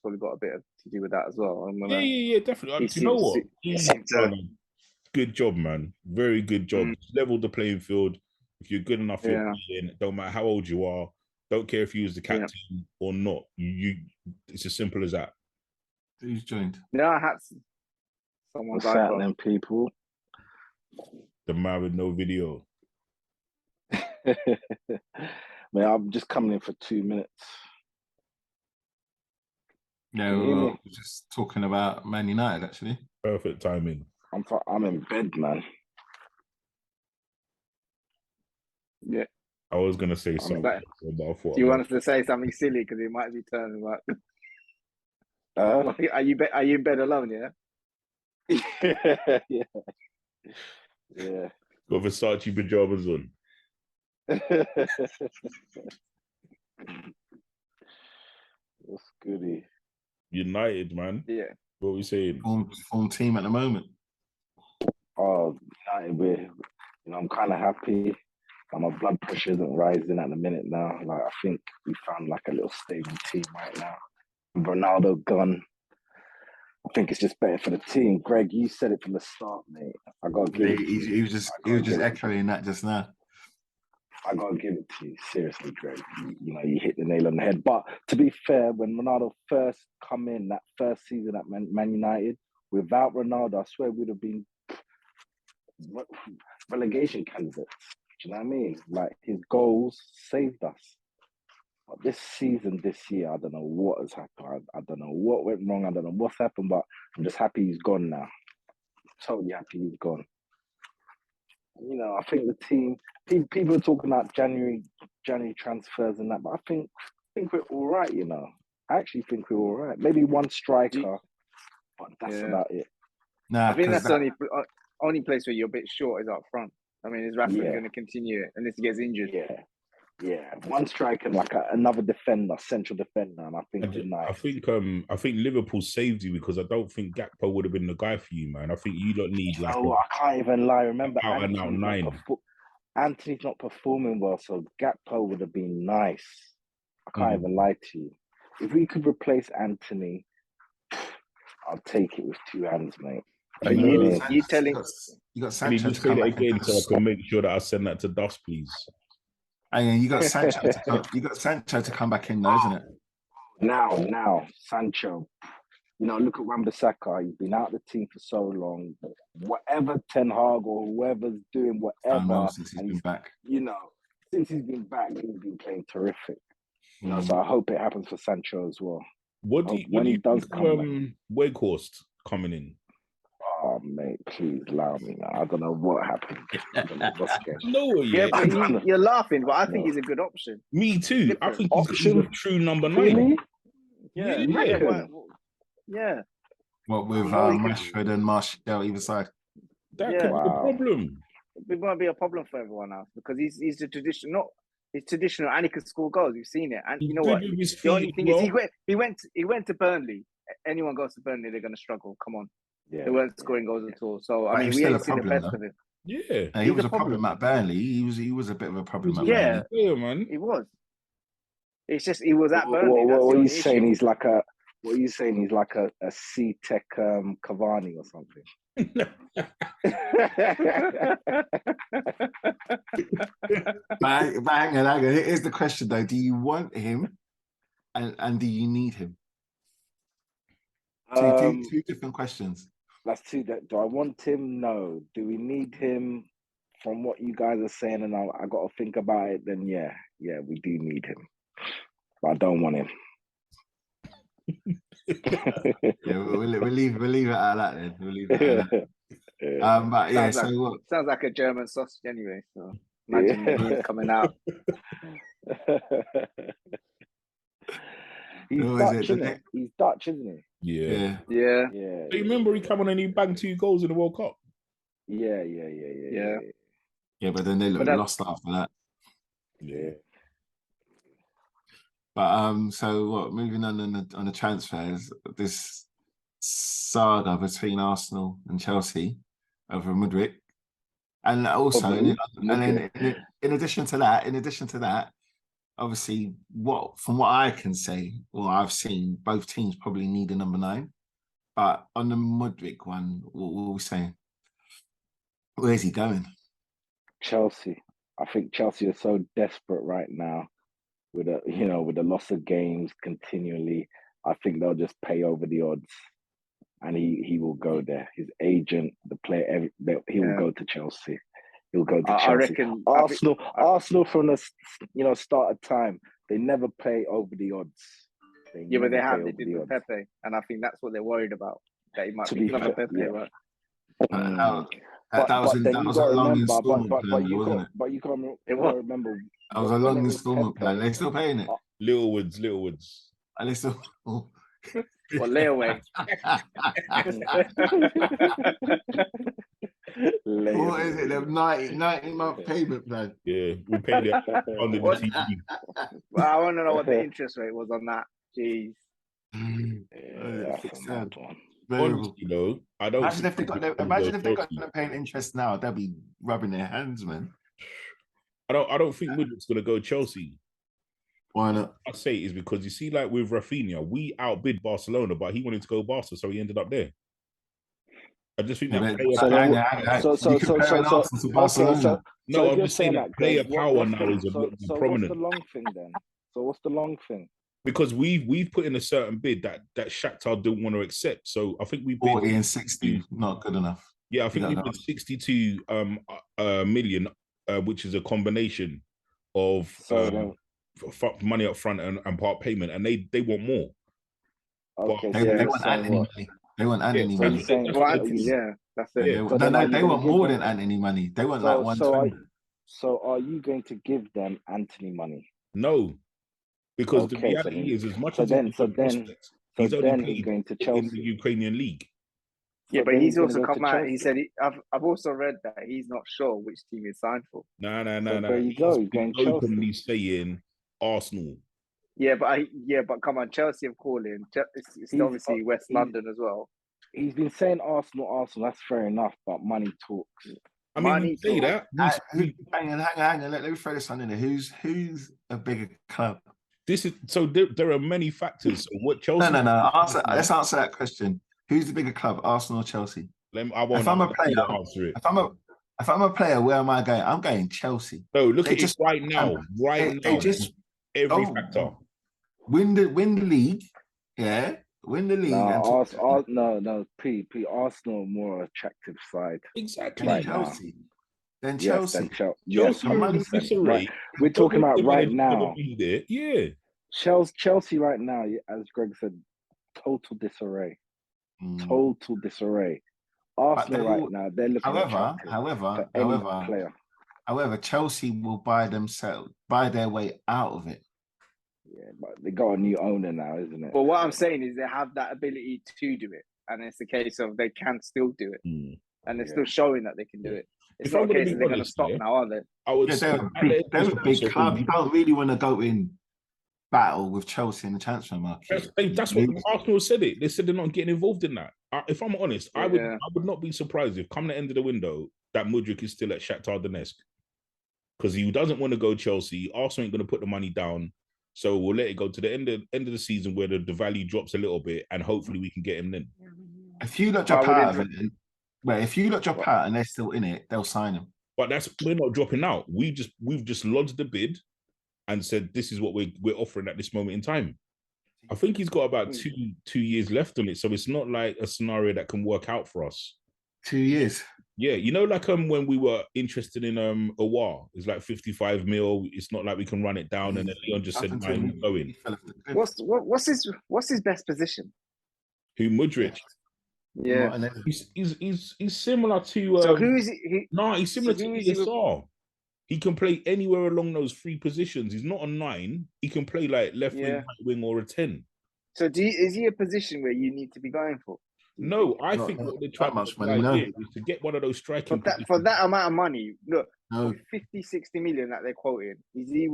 probably got a bit to do with that as well. Yeah, definitely. Do you know what? He's done a good job, man. Very good job. Leveled the playing field. If you're good enough, you're playing. Don't matter how old you are. Don't care if you was the captain or not. It's as simple as that. Who's joined? No, I have someone's out them people. The man with no video. Man, I'm just coming in for 2 minutes. No, we're just talking about Man United, actually. Perfect timing. I'm in bed, man. Yeah. I was going to say something. But I thought, do you want us to say something silly? Because it might be turning back. Are you in bed alone, yeah? Yeah. Yeah. Got Versace pajamas on. What's goody? United, man. Yeah. What are we saying? Form team at the moment. Oh, United, I'm kind of happy. My blood pressure isn't rising at the minute now. Like, I think we found like a little stable team right now. Ronaldo gone. I think it's just better for the team. Greg, you said it from the start, mate. I got to give it to you. He was just echoing that just now. I got to give it to you. Seriously, Greg. You hit the nail on the head. But to be fair, when Ronaldo first come in, that first season at Man United, without Ronaldo, I swear we'd have been relegation candidates. Do you know what I mean? Like, his goals saved us. But this year, I don't know what has happened. I don't know what went wrong. I don't know what's happened, but I'm just happy he's gone now. Totally happy he's gone. I think the team, people are talking about January transfers and that, but I think we're all right, I actually think we're all right. Maybe one striker, but that's about it. Nah, I think that's the only place where you're a bit short is up front. I mean, is Rashford going to continue it unless he gets injured? Yeah. One striker, like another defender, central defender, and I think nice. I think Liverpool saved you, because I don't think Gakpo would have been the guy for you, man. I think you don't need like. Oh, I can't even lie. Remember, Anthony's not performing well, so Gakpo would have been nice. I can't even lie to you. If we could replace Anthony, I'll take it with 2 hands, mate. You telling? You got Sancho. Can you say that again so I can make sure that I send that to Dust, please? And you got Sancho. You got Sancho to come back in, though, isn't it? Now, Sancho. Look at Wan-Bissaka. He's been out of the team for so long. Whatever Ten Hag or whoever's doing whatever, since he's been back. Since he's been back, he's been playing terrific. So I hope it happens for Sancho as well. When he does come, Weghorst coming in. Oh, mate, please allow me now. I don't know what happened. I don't know what's but you're laughing, but I think he's a good option. Me too. I think he's a true number 9. Really? Yeah. What with Rashford and Martial either side? That could be a problem. It might be a problem for everyone else, because he's the traditional. He's traditional and he can score goals. We've seen it. And He's you know good what? with his The only feet, thing is he went to Burnley. Anyone goes to Burnley, they're going to struggle. Come on. Yeah, they weren't scoring goals at all. So, I mean, he we was ain't still seen a the problem, best though. of him. Yeah. He was a problem at Burnley. He was a bit of a problem at Yeah. Burnley. Yeah, man. He was. It's just he was at Burnley. What are you saying? He's like a. What are you saying? He's like a C-Tech Cavani or something. But hang on. Here's the question though: do you want him, and do you need him? Two different questions. That's two. Do I want him? No. Do we need him? From what you guys are saying, and I got to think about it. Then yeah, we do need him, but I don't want him. Yeah, we'll leave it at that then. We'll leave it at that. But yeah, sounds like a German sausage anyway. So imagine him coming out. He's Dutch, isn't it? He's Dutch, isn't he? Yeah. Yeah. Do you remember he came on and he banged 2 goals in the World Cup? Yeah. Yeah, but then they lost after that. Yeah. But so what? Moving on the transfers, this saga between Arsenal and Chelsea over Mudryk, and also in addition to that, obviously, from what I can say, I've seen, both teams probably need a number 9. But on the Mudryk one, what were we saying? Where's he going? Chelsea. I think Chelsea are so desperate right now with the loss of games continually. I think they'll just pay over the odds, and he will go there. His agent, the player, he will go to Chelsea. He'll go to Chelsea. I reckon Arsenal from the start of time, they never pay over the odds. But they have. They did with Pepe, and I think that's what they're worried about. That he might be another Pepe, right? That was a long installment plan, wasn't it? But you can't remember. That was a long installment plan. They're still paying it. Littlewoods. And they still. Well, layaway. What is it? The 90-month payment plan. Yeah, we paid it under the TV. Well, I want to know what the interest rate was on that. Jeez. Honestly, though, I don't. Imagine if they got them paying interest now, they'll be rubbing their hands, man. I don't think Mudryk's gonna go Chelsea. Why not? I say it is because you see, like with Rafinha, we outbid Barcelona, but he wanted to go Barca, so he ended up there. I just think that No, I'm just saying that player power now is prominent. What's the long thing then? So what's the long thing? Because we've put in a certain bid that Shakhtar didn't want to accept. So I think we bid 40 and 60, not good enough. Yeah, I think we bid 62 million, which is a combination of money up front and part payment, and they want more. Okay, they want Anthony money. They want Anthony money. That's it. Yeah. They want more than Anthony money. They want like 120. So are you going to give them Anthony money? No, because the reality is, as much as he's only going to Chelsea in the Ukrainian league. Yeah, but he's also come out. He said, "I've also read that he's not sure which team he's signed for." No. There you go. He's going openly saying Arsenal. Yeah, but come on, Chelsea have called him. It's obviously West London as well. He's been saying Arsenal. That's fair enough, but money talks. I mean, you say that. Hang on. Let me throw this one in there. Who's a bigger club? This is so. There are many factors. So what Chelsea? No. Let's answer that question. Who's the bigger club, Arsenal or Chelsea? If I'm a player, where am I going? I'm going Chelsea. No, look at it right now. Every factor. Win the league, yeah. Win the league. No, Arsenal more attractive side. Exactly. Right Chelsea. Then Chelsea. Yes, right. We're talking about right now. Yeah. Chelsea right now, as Greg said, total disarray. Total disarray. Arsenal right now, they're looking However, Chelsea will buy their way out of it. Yeah, but they got a new owner now, isn't it? But what I'm saying is they have that ability to do it, and it's a case of they can still do it, and they're still showing that they can do it. It's not a case that they're going to stop now, are they? I would Yeah, say they're a big club. You don't really want to go in battle with Chelsea in the transfer market. That's what Arsenal said. They said they're not getting involved in that. If I'm honest, I would not be surprised if come the end of the window that Mudryk is still at Shakhtar Donetsk because he doesn't want to go Chelsea. Arsenal ain't going to put the money down, so we'll let it go to the end of the season where the value drops a little bit, and hopefully we can get him then. If you lot drop out of it, if you lot drop out and they're still in it, they'll sign him. But we're not dropping out. We've just lodged the bid and said this is what we're offering at this moment in time. I think he's got about 2 years left on it, so it's not like a scenario that can work out for us. 2 years. Yeah, you know, like when we were interested in Awar, it's like 55 mil. It's not like we can run it down, and then Leon just said, "I'm going." What's his best position? Who, Mudryk? Yeah, he's similar to. So who is he? No, he's similar to ESR. He can play anywhere along those three positions. He's not a 9. He can play like left wing, right wing, or a 10. So is he a position where you need to be going for? No, I think what they're trying to get one of those striking for that amount of money. Look, 50, 60 million that they're quoting. Is he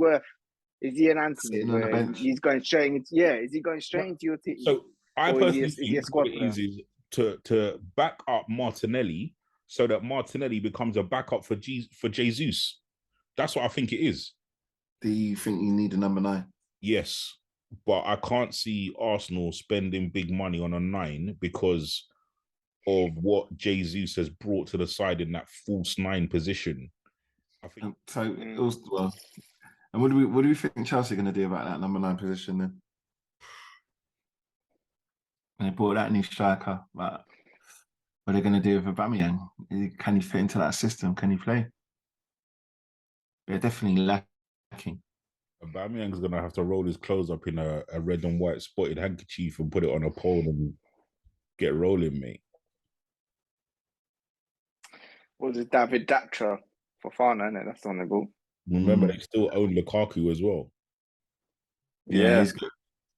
an Anthony where he's going straight into? Yeah, is he going straight into your team? So I personally think what it is to back up Martinelli so that Martinelli becomes a backup for Jesus. That's what I think it is. Do you think you need a number 9? Yes, but I can't see Arsenal spending big money on a 9 because of what Jesus has brought to the side in that false 9 position. I think so. It was, well, and what do we think Chelsea are going to do about that number 9 position then? And they brought that new striker, but what are they going to do with Aubameyang? Can he fit into that system? Can he play? They're definitely lacking. Aubameyang's going to have to roll his clothes up in a red and white spotted handkerchief and put it on a pole and get rolling, mate. Was it David Datra for Fana, isn't it? That's on the ball. Remember, they still own Lukaku as well. Yeah, he's good.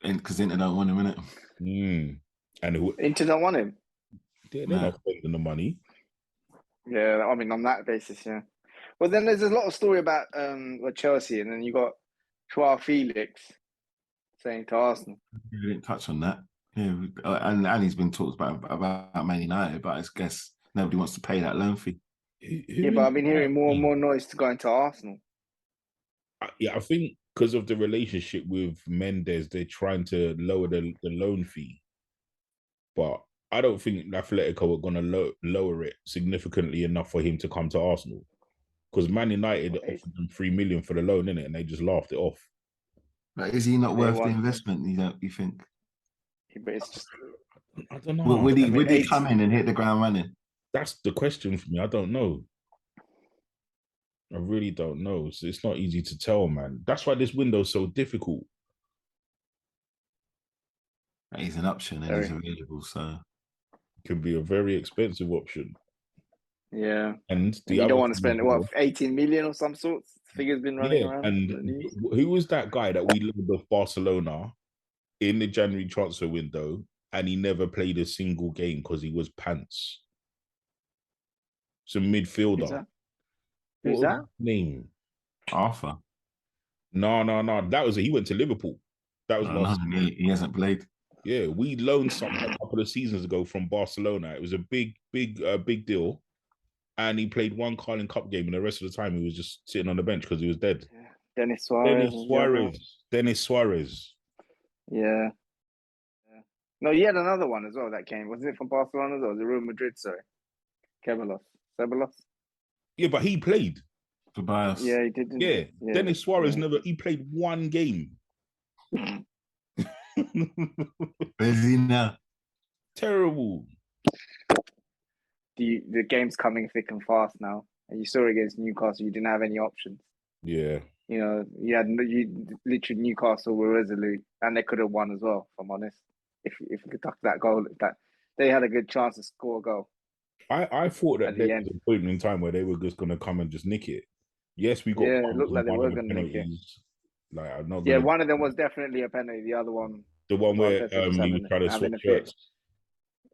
Because Inter don't want him, innit? And Inter don't want him? They're not spending the money. Yeah, I mean, on that basis, yeah. Well, then there's a lot of story about Chelsea, and then you got Joao Felix saying to Arsenal. We didn't touch on that. Yeah, and he's been talked about Man United, but I guess nobody wants to pay that loan fee. But I've been hearing more and more noise to go into Arsenal. I think because of the relationship with Mendes, they're trying to lower the loan fee. But I don't think Atletico are going to lower it significantly enough for him to come to Arsenal. Because Man United offered them 3 million for the loan, innit? And they just laughed it off. But is he not worth the investment, you think? But it's just... I don't know. Would he come in and hit the ground running? That's the question for me. I don't know. I really don't know. So it's not easy to tell, man. That's why this window is so difficult. He's an option and he's available, so... It could be a very expensive option. Yeah. And you don't want to spend, 18 million or some sort? Figure's been running around. And who was that guy that we loaned off Barcelona in the January transfer window and he never played a single game because he was pants? It's a midfielder. Who's that? Name? Arthur. No. That was he went to Liverpool. That was last season. He hasn't played. Yeah, we loaned someone a couple of seasons ago from Barcelona. It was a big deal. And he played one Carling Cup game, and the rest of the time he was just sitting on the bench because he was dead. Yeah. Dennis Suarez. Yeah. No, he had another one as well that came. Wasn't it from Barcelona or was it Real Madrid? Sorry. Ceballos. Yeah, but he played. Tobias. Yeah, he did. Yeah. Dennis Suarez he played one game. Where's he now? Terrible. The game's coming thick and fast now. And you saw against Newcastle, you didn't have any options. Yeah. You know, you literally Newcastle were resolute, and they could have won as well, if I'm honest. If we could tuck that goal, that they had a good chance to score a goal. I thought that there was a point in time where they were just going to come and just nick it. Yes, we got. Yeah, it looked like they were going to nick it. Like, I'm not. Yeah, one of them was definitely a penalty. The other one, the one where he was trying to swap shirts.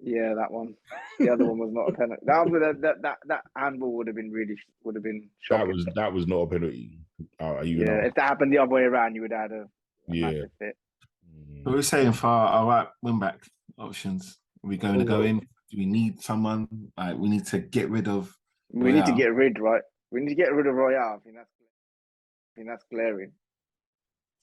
Yeah, that one. The other one was not a penalty. That handball would have been shocking. That was not a penalty. If that happened the other way around, you would have had a massive fit. What are we saying for our right wing back options? Are we going to go in? Do we need someone? Like, we need to get rid of. We need to get rid, right? We need to get rid of Royale. I think that's glaring.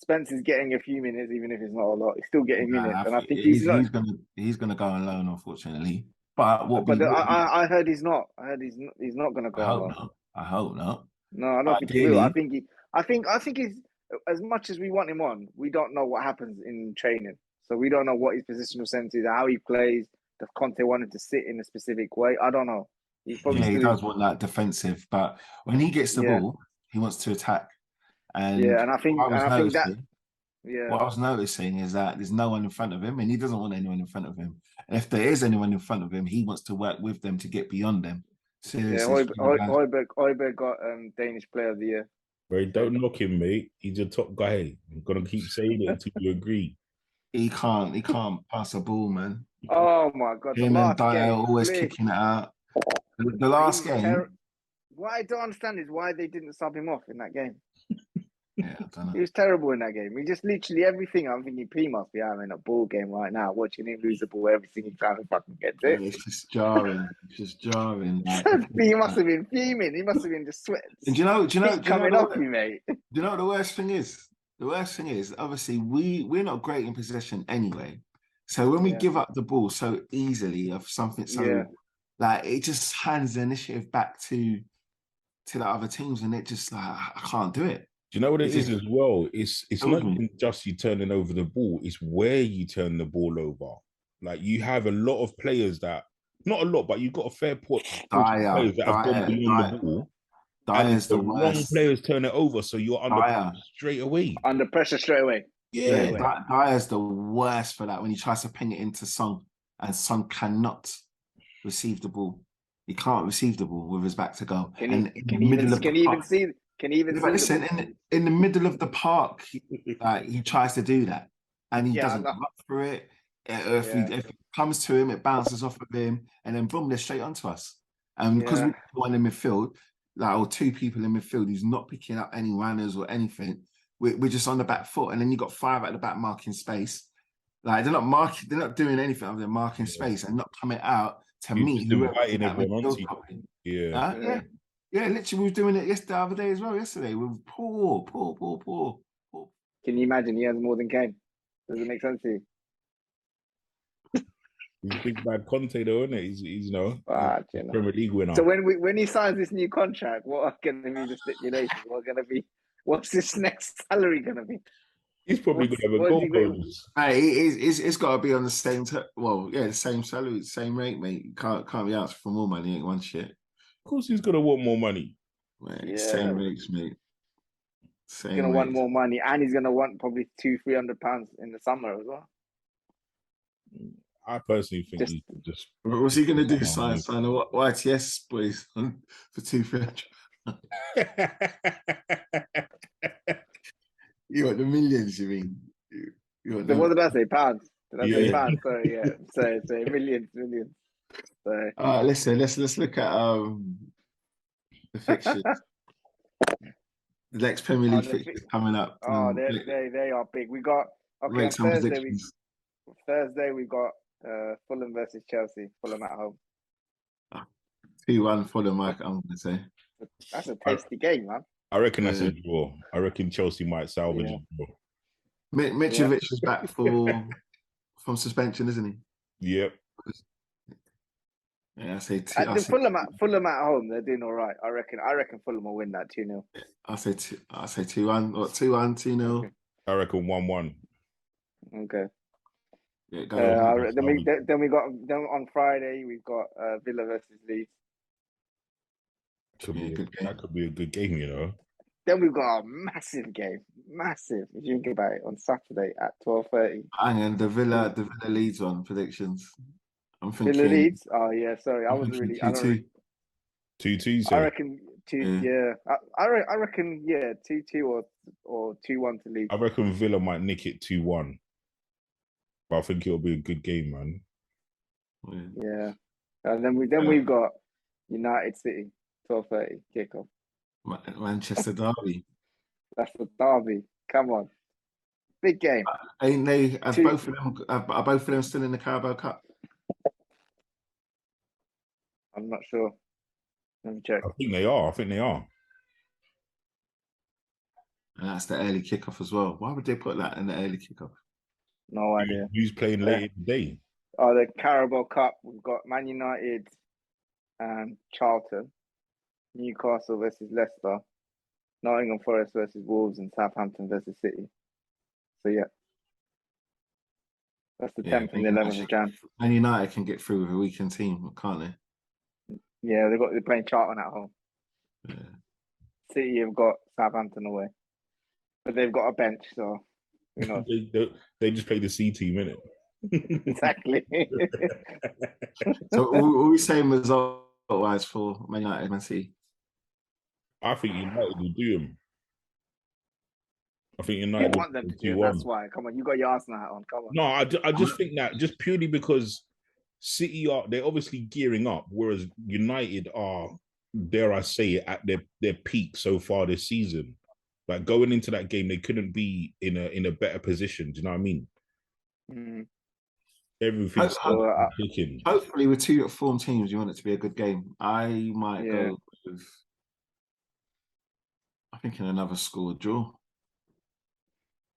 Spence is getting a few minutes, even if it's not a lot. He's still getting minutes, and I think he's gonna go on loan, unfortunately. But I heard he's not. I heard he's not gonna go on loan. I hope not. No, I don't think he will. I think he's, as much as we want him on, we don't know what happens in training. So we don't know what his positional sense is, how he plays. Does Conte wanted to sit in a specific way? I don't know. He does want that defensive, but when he gets the ball, he wants to attack. And I think what I was noticing is that there's no one in front of him, and he doesn't want anyone in front of him. And if there is anyone in front of him, he wants to work with them to get beyond them. Seriously, Højbjerg got Danish Player of the Year. Right, don't knock him, mate. He's a top guy. I'm gonna keep saying it until you agree. He can't pass a ball, man. Oh my God! Him and Dyer always kicking it out. The last game. What I don't understand is why they didn't sub him off in that game. Yeah, I don't know. He was terrible in that game. He just literally everything. I'm thinking P must be having a ball game right now, watching him lose the ball every single time he fucking gets it. It's just jarring. He must have been fuming. He must have been just sweating. And do you know coming off you, mate? Do you know what the worst thing is? The worst thing is, obviously, we're not great in possession anyway. So when we give up the ball so easily of something like it just hands the initiative back to the other teams, and it just like I can't do it. Do you know what it is as well? It's not just you turning over the ball, it's where you turn the ball over. Like you have a lot of players that, not a lot, but you've got a fair port of players that have gone beyond the ball. And the wrong players turn it over, so you're under pressure straight away. Under pressure straight away. Yeah, Dyer's the worst for that when he tries to ping it into Son, and Son cannot receive the ball. He can't receive the ball with his back to goal. Can he even see? Listen, in the middle of the park, he tries to do that, and he doesn't come up for it. If it comes to him, it bounces off of him, and then boom, they're straight onto us. And because we've got one in midfield, or two people in midfield, who's not picking up any runners or anything, we're just on the back foot, and then you got five at the back marking space. Like they're not doing anything other than marking space and not coming out to meet inviting everyone onto you. Literally, we were doing it the other day as well. Yesterday, we were poor. Can you imagine? He has more than Kane. Does it make sense to you? He's a big bad Conte, though, isn't it? He's Premier League winner. So when he signs this new contract, what are going to be the stipulations? What's his next salary going to be? He's probably going to have a goal bonus. Hey, it's got to be on the same. The same salary, same rate, mate. You can't be asked for more money. Ain't one shit. Of course, he's going to want more money. Mate, same rates, mate. He's going to want more money, and he's going to want probably £200-300 in the summer as well. I personally think he just. What's he going to do? Sign a YTS, boys, for $200-300. You want the millions? You mean? What did I say? Pounds? Did I say pounds? Sorry, yeah. So millions. So. Listen. Let's look at the fixtures. The next Premier League fixtures coming up. Oh, they are big. We got on Thursday. We got Fulham versus Chelsea. Fulham at home. 2-1 Fulham. I'm going to say that's a tasty game, man. I reckon that's a draw. I reckon Chelsea might salvage a draw. Mitrovic is back from suspension, isn't he? Yep. Yeah, I say Fulham at home, they're doing all right. I reckon Fulham will win that 2-0. I say 2-1 or 2-1, 2-0. Okay. I reckon 1-1. Okay. Yeah, then on Friday we've got Villa versus Leeds. That could be a good game, you know. Then we've got a massive game, massive. If you think about it, on Saturday at 12:30. And the Villa Leeds on predictions. I'm thinking Villa Leeds. Oh yeah, sorry, I was really 2-2. I reckon 2. Yeah, I reckon 2-2 or 2-1 to Leeds. I reckon Villa might nick it 2-1, but I think it'll be a good game, man. Yeah. And we've got United City, 12:30 kickoff. Manchester derby. That's the derby. Come on. Big game. Ain't they? Are both of them still in the Carabao Cup? I'm not sure. Let me check. I think they are. And that's the early kickoff as well. Why would they put that in the early kickoff? No idea. Who's playing late in the day? Oh, the Carabao Cup. We've got Man United and Charlton, Newcastle versus Leicester, Nottingham Forest versus Wolves, and Southampton versus City. So yeah, that's the 10th and the 11th of Jan. Man United can get through with a weekend team, can't they? Yeah, they're playing Charlton at home. Yeah. City have got Southampton away, but they've got a bench, so who knows? They just play the C team, innit? Exactly. So what we saying result-wise for Man United, Man City? I think United will do them. I think United want them to do it. That's why. Come on, you got your Arsenal hat on. Come on. No, I just think that just purely because City they're obviously gearing up, whereas United are, dare I say it, at their peak so far this season. Like going into that game, they couldn't be in a better position. Do you know what I mean? Mm. Everything's clicking. Hopefully, with two form teams, you want it to be a good game. I might go with. I'm thinking another score draw.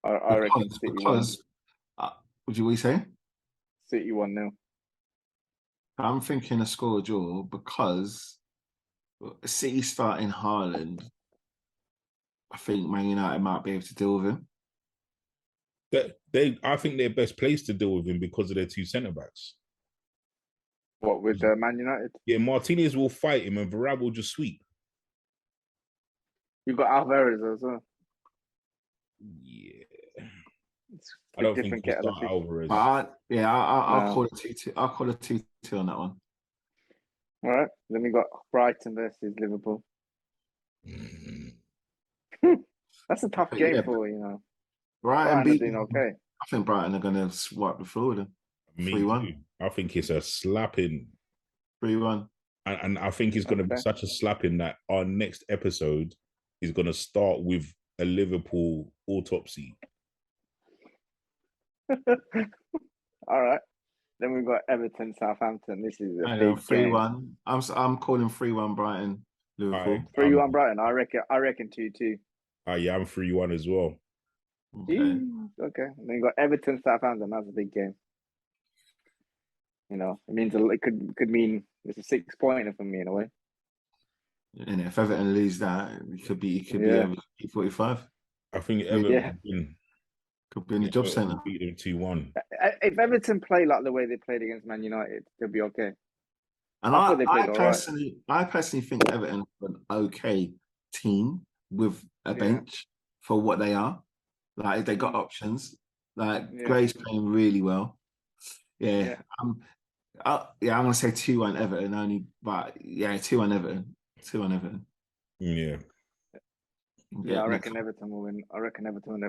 I reckon City because would you say? City 1-0. I'm thinking a score draw because City starting Haaland. I think Man United might be able to deal with him. I think they're best placed to deal with him because of their two centre backs. What with Man United? Yeah, Martinez will fight him, and Varane will just sweep. You've got Alvarez as well. Yeah, it's I don't think he'll start Alvarez. I'll call it 2-2. I'll call it 2-2 on that one. All right. Then we got Brighton versus Liverpool. That's a tough game for Brighton are doing okay. I think Brighton are going to swipe the floor with them. 3-1. I think it's a slapping. 3-1. And I think it's going to be such a slapping that our next episode is going to start with a Liverpool autopsy. All right. Then we've got Everton, Southampton. This is a big 3-1. I'm calling 3-1 Brighton, Liverpool. 3-1 Brighton. I reckon 2-2. Yeah, I'm 3-1 as well. Okay. And then you got Everton, Southampton. That's a big game. It means it could mean it's a 6-pointer for me in a way. And if Everton lose that, it could be 45. I think Everton could be in the job centre. Beat them 2-1. If Everton play like the way they played against Man United, they'll be okay. And I personally think Everton are an okay team with a bench for what they are. Like they got options. Like Gray's playing really well. I'm gonna say 2-1 Everton only, but 2-1 Everton. 2-1 Everton. Yeah, I reckon Everton will win.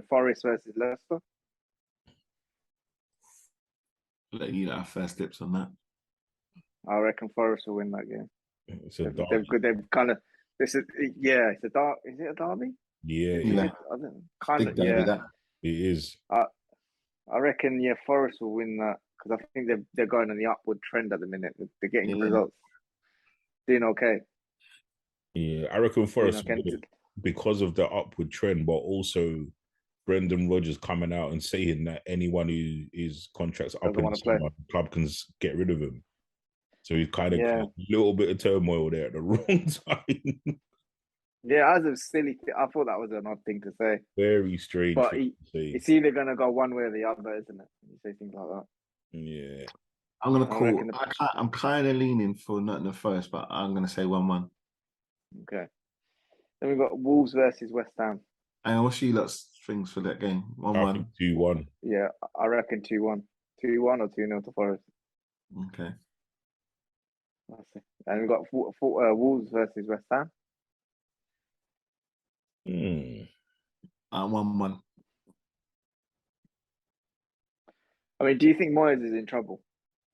Forest versus Leicester. Let you have first tips on that. I reckon Forest will win that game. It's a derby. They've kind of. It's a derby. Is it a derby? Yeah. It is. I reckon Forest will win that because I think they're going on the upward trend at the minute. They're getting results. Doing okay. Yeah, I reckon Forest because of the upward trend, but also Brendan Rodgers coming out and saying that anyone who is contracts up in the club can get rid of him. So he's kind of a little bit of turmoil there at the wrong time. Yeah, as a silly thing, I thought that was an odd thing to say. Very strange. But it's either going to go one way or the other, isn't it? You say things like that. Yeah. I'm going to call. I'm kind of leaning for Nottingham Forest, but I'm going to say 1-1. Okay. Then we've got Wolves versus West Ham. And what's you lot's things for that game? 1-1. 2-1. Yeah, I reckon 2-1. 2-1 or 2-0 to Forest. Okay. That's it. And we've got Wolves versus West Ham. 1-1. I mean, do you think Moyes is in trouble?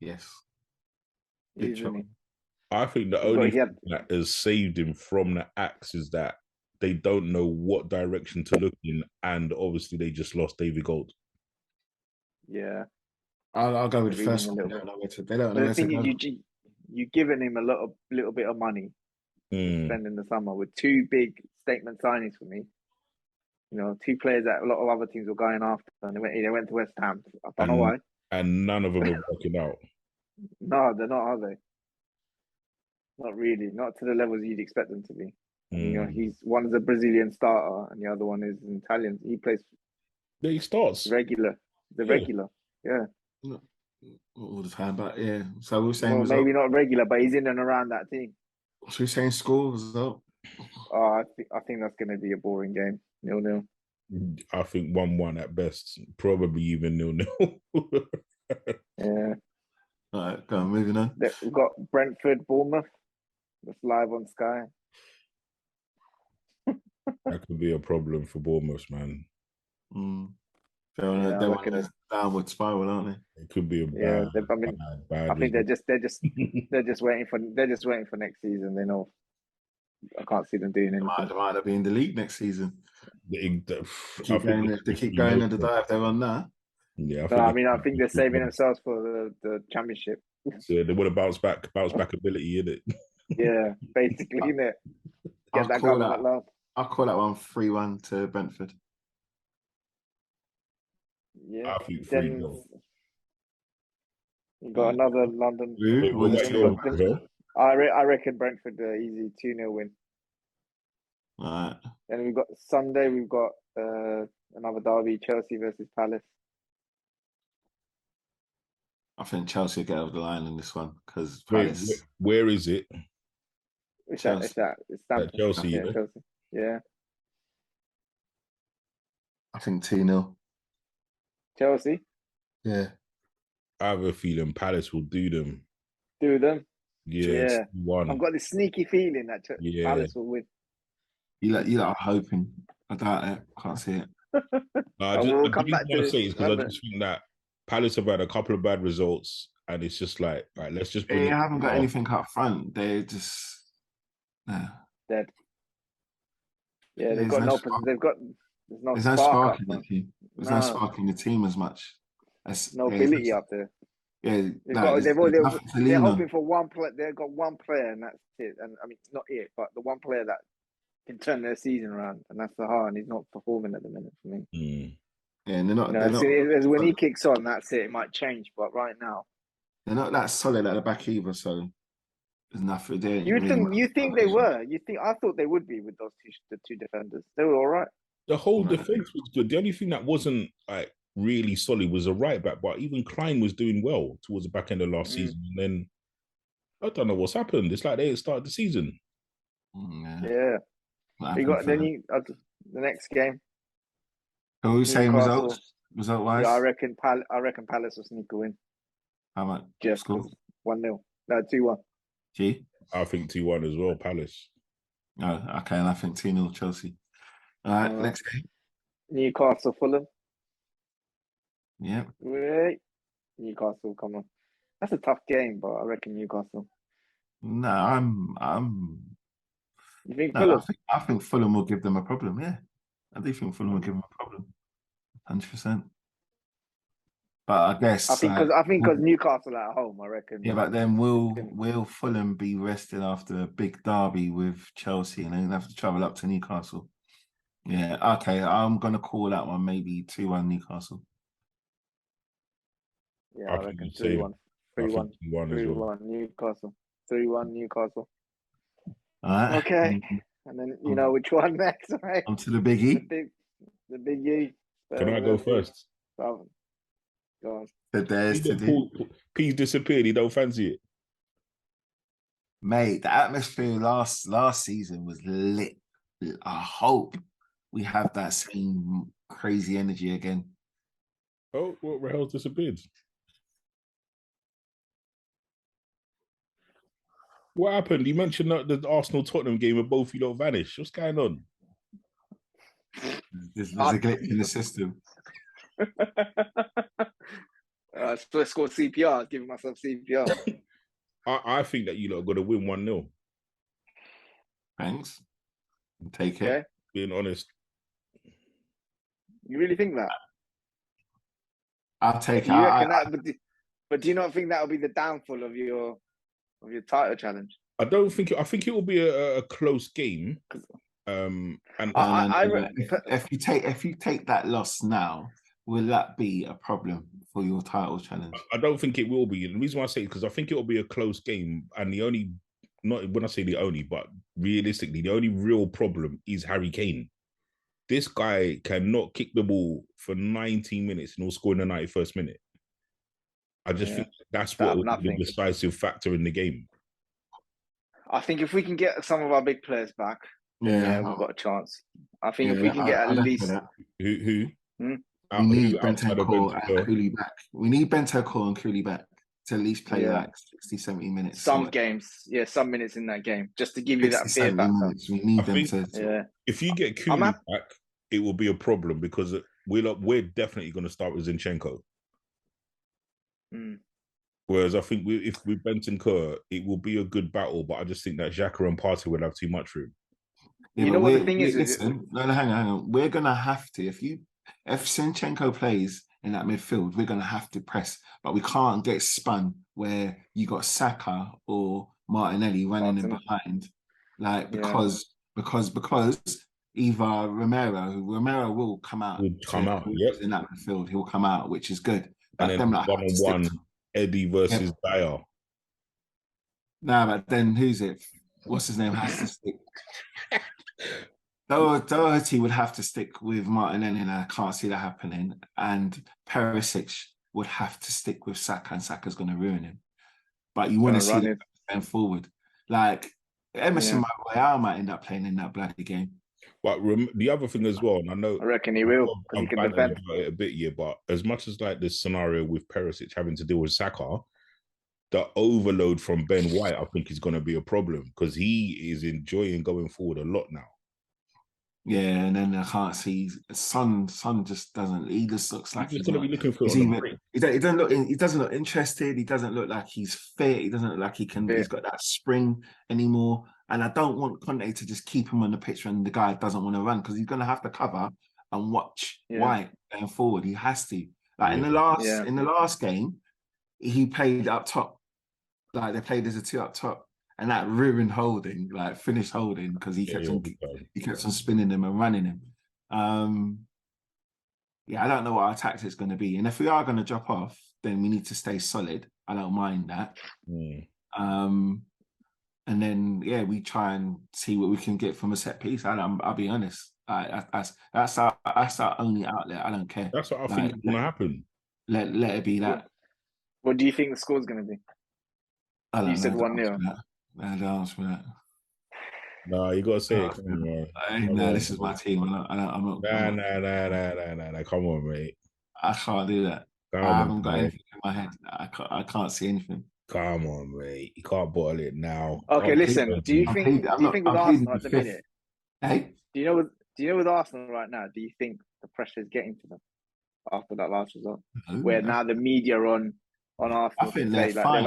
Yes. Easily. I think the only thing that has saved him from the axe is that they don't know what direction to look in, and obviously they just lost David Gold. Yeah, I'll go with the first one. They don't know where to. They don't know where to go. You're giving him a little bit of money to spend in the summer with two big statement signings for me. You know, two players that a lot of other teams were going after, and they went to West Ham. I don't know why. And none of them are working out. No, they're not, are they? Not really. Not to the levels you'd expect them to be. You know, one is a Brazilian starter, and the other one is an Italian. He plays. Yeah, he starts regular. Regular. Yeah. All the time, but yeah. So we're saying, well, maybe not regular, but he's in and around that team. So we're saying score result. I think that's going to be a boring game. 0-0. I think 1-1 at best, probably even 0-0. Yeah. All right, go on, moving on. We've got Brentford, Bournemouth. That's live on Sky. That could be a problem for Bournemouth, man. They're on a downward spiral, aren't they? It could be a bad. I think they're just waiting for next season. They know. I can't see them doing anything. They might not be in the league next season. They keep going at the dive they're on now. Yeah, I think they're saving themselves for the championship. Yeah, they want to bounce back ability, innit? Yeah, basically, innit? Get that going at last. I'll call that one 3-1 to Brentford. Yeah, I think 3-0. You got another London. I reckon Brentford easy 2-0 win. All right. Then we've got Sunday. We've got another derby, Chelsea versus Palace. I think Chelsea will get over the line in this one because Palace. Where is it? It's Chelsea. Yeah. Chelsea. Yeah. I think 2-0. Chelsea? Yeah. I have a feeling Palace will do them. Do them? Yeah. I've got this sneaky feeling that Palace will win. You are hoping. I doubt it. Can't see it. We'll come back to it because I just think that Palace have had a couple of bad results, and it's just like, right, let's just. They haven't got anything up front. They're just dead. Yeah, they've got no. They've got. There's no spark in the team. There's no spark in the team as much. No ability up there. Yeah, they're hoping for one player. They've got one player, and that's it. And I mean, not it, but the one player that can turn their season around, and that's Zaha, and he's not performing at the minute for me. Yeah, and they're not. When he kicks on, that's it. It might change, but right now they're not that solid at the back either. So there's nothing there. You think they were? I thought they would be with those two defenders. They were all right. The whole defense was good. The only thing that wasn't like really solid was a right back, but even Klein was doing well towards the back end of last season. And then I don't know what's happened. It's like they started the season. Yeah. You got the next game. Who are we saying results? Result-wise? Yeah, I reckon Palace will sneak a win. How much? Just 1-0. No, 2-1. G? I think 2-1 as well, Palace. Oh, okay, and I think 2-0 Chelsea. All right, next game. Newcastle, Fulham. Yeah. Wait. Newcastle, come on. That's a tough game, but I reckon Newcastle. No, I'm. You think Fulham? I think Fulham will give them a problem. Yeah, I do think Fulham will give them a problem. 100%. But I guess I think because Newcastle at home, I reckon. Yeah, but then will Fulham be rested after a big derby with Chelsea, and then have to travel up to Newcastle? Yeah, okay. I'm gonna call that one maybe 2-1 Newcastle. Yeah, I reckon 3-1. 3-1 Newcastle. 3-1 Newcastle. All right. Okay. And then you know which one next, right? On to the Big E. The Big E. Can I go first? Go on. P's disappeared. He don't fancy it. Mate, the atmosphere last season was lit. I hope we have that same crazy energy again. Oh, what the hell's disappeared? What happened? You mentioned the Arsenal-Tottenham game and both you lot vanished. What's going on? There's a glitch in the system. Let's call CPR. Giving myself CPR. I think that you lot are going to win 1-0. Thanks. Take Okay. it. Being honest. You really think that? I'll take it. You reckon that? But do you not think that will be the downfall of your title challenge? I don't think. I think it will be a close game. And if you take that loss now, will that be a problem for your title challenge? I don't think it will be. The reason why I say it because I think it will be a close game, and the only, not when I say the only, but realistically, the only real problem is Harry Kane. This guy cannot kick the ball for 19 minutes and he'll score in the 91st minute. I just think that's what will be the decisive factor in the game. I think if we can get some of our big players back, we've got a chance. I think if we can get at least who? We need Bentancur and Cooley back. We need Bentancur and Cooley back to at least play like 60, 70 minutes. Some minutes in that game, just to give you that fear factor. Minutes. We need them to. If you get Cooley back, it will be a problem because we're definitely going to start with Zinchenko. Whereas I think if we Bentancur, it will be a good battle, but I just think that Xhaka and Partey will have too much room. Yeah, you know what the thing is? Listen, hang on. We're gonna have to if Zinchenko plays in that midfield, we're gonna have to press, but we can't get spun where you got Saka or Martinelli running in behind, like because either Romero will come out. In that midfield. He'll come out, which is good. And then one-on-one, Eddie versus Dyer. Nah, but then who's it? What's his name has to stick? Doherty would have to stick with Martinelli, and I can't see that happening. And Perisic would have to stick with Saka, and Saka's going to ruin him. But you want to see them going forward. Like, Emerson might end up playing in that bloody game. But the other thing as well, and I reckon he will. I'm about it a bit, but as much as like this scenario with Perisic having to deal with Saka, the overload from Ben White, I think, is going to be a problem because he is enjoying going forward a lot now. Yeah, and then I can't see Son just doesn't. He just looks like he's going to be looking for. He doesn't look. He doesn't look interested. He doesn't look like he's fit. He doesn't look like he can. He's got that spring anymore. And I don't want Conte to just keep him on the pitch when the guy doesn't want to run because he's going to have to cover and watch White going forward. He has to. Like in the last game, he played up top. Like they played as a two up top. And that ruined Holding, like finished Holding, because he kept on spinning him and running him. I don't know what our tactic's going to be. And if we are going to drop off, then we need to stay solid. I don't mind that. And then we try and see what we can get from a set piece. I'll be honest. That's our only outlet. I don't care. That's what I think is going to happen. Let it be that. What do you think the score's going to be? You said 1-0. I don't answer for that. No, you gotta say it. Come on, no, this is my team. I'm not. Nah. Come on, mate. I can't do that. I haven't got anything in my head. I can't see anything. Come on, mate. You can't bottle it now. Okay, listen. Do you think with Arsenal at the minute? Hey, do you know with Arsenal right now? Do you think the pressure is getting to them after that last result? Where now the media on Arsenal? I think they're fine.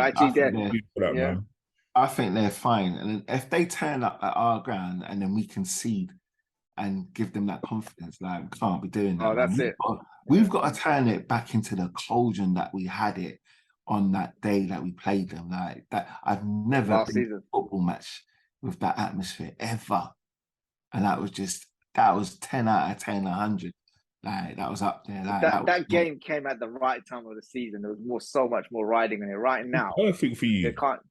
I think they're fine. And if they turn up at our ground and then we concede and give them that confidence, like, we can't be doing that. Oh, that's it. We've got to turn it back into the cauldron that we had it on that day that we played them. Like that, I've never been to a football match with that atmosphere ever. And that was 10 out of 10, 100. Like that was up there. Like, that game came at the right time of the season. There was so much more riding on it. Right now, perfect for you. They can't.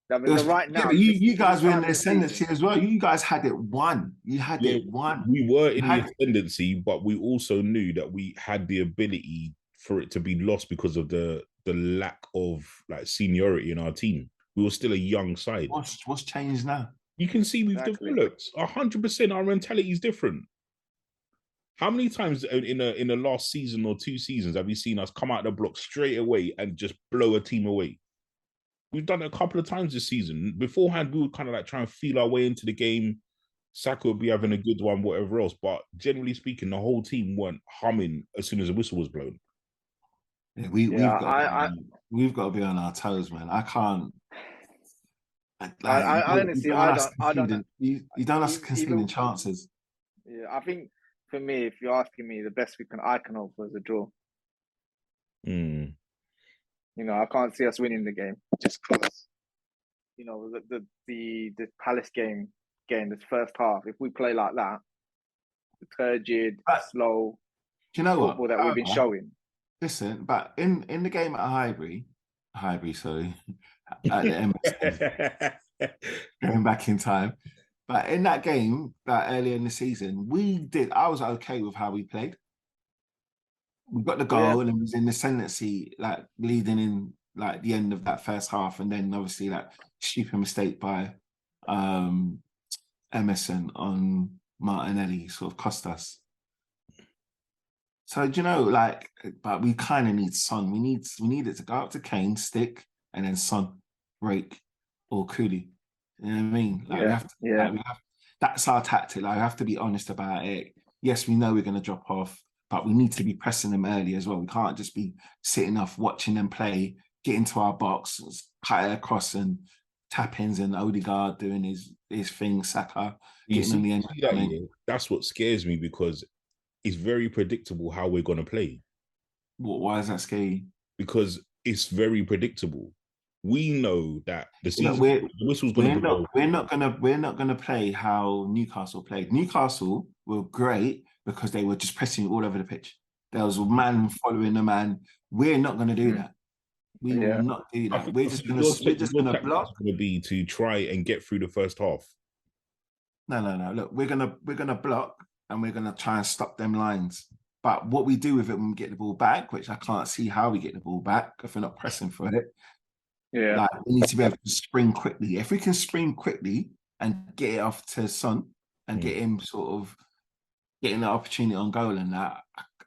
Right now, you guys were in the ascendancy as well. You guys had it won. You had it won. We were in the ascendancy, but we also knew that we had the ability for it to be lost because of the lack of like seniority in our team. We were still a young side. What's changed now? You can see we've developed 100%. Our mentality is different. How many times in the last season or 2 seasons have you seen us come out the block straight away and just blow a team away? We've done it a couple of times this season. Beforehand, we would kind of like try and feel our way into the game. Saka would be having a good one, whatever else. But generally speaking, the whole team weren't humming as soon as the whistle was blown. Yeah, we've got to be on our toes, man. I can't. I honestly, I don't. You don't ask conceding Even chances. yeah, I think for me, if you're asking me, the best I can hope for is a draw. Mm. You know, I can't see us winning the game just because. You know, the Palace game, this first half. If we play like that, the turgid, slow Do you know football what? that we've been showing. Listen, but in the game at Highbury, sorry, at the MS, going back in time, but in that game that earlier in the season, I was okay with how we played. We got the goal and it was in the ascendancy, like leading in like the end of that first half, and then obviously that stupid mistake by Emerson on Martinelli sort of cost us. So do you know, like, but we kind of need Son. We need it to go up to Kane, stick, and then Son, break, or Cooley. You know what I mean? Like, we have to, that's our tactic. Like, we have to be honest about it. Yes, we know we're going to drop off, but we need to be pressing them early as well. We can't just be sitting off watching them play, get into our box, cut it across, and tap-ins, and Odegaard doing his thing, Saka getting in the end. That's what scares me, because it's very predictable how we're going to play. Why is that scary? Because it's very predictable. We know that the season, the whistle's going to blow. We're not going to play how Newcastle played. Newcastle were great because they were just pressing all over the pitch. There was a man following the man. We're not going to do that. We will not do that. We're just going to block. Going to be to try and get through the first half. No. Look, we're gonna block, and we're gonna try and stop them lines. But what we do with it when we get the ball back, which I can't see how we get the ball back if we're not pressing for it. Yeah, like we need to be able to spring quickly. If we can spring quickly and get it off to Son and get him sort of getting the opportunity on goal and that,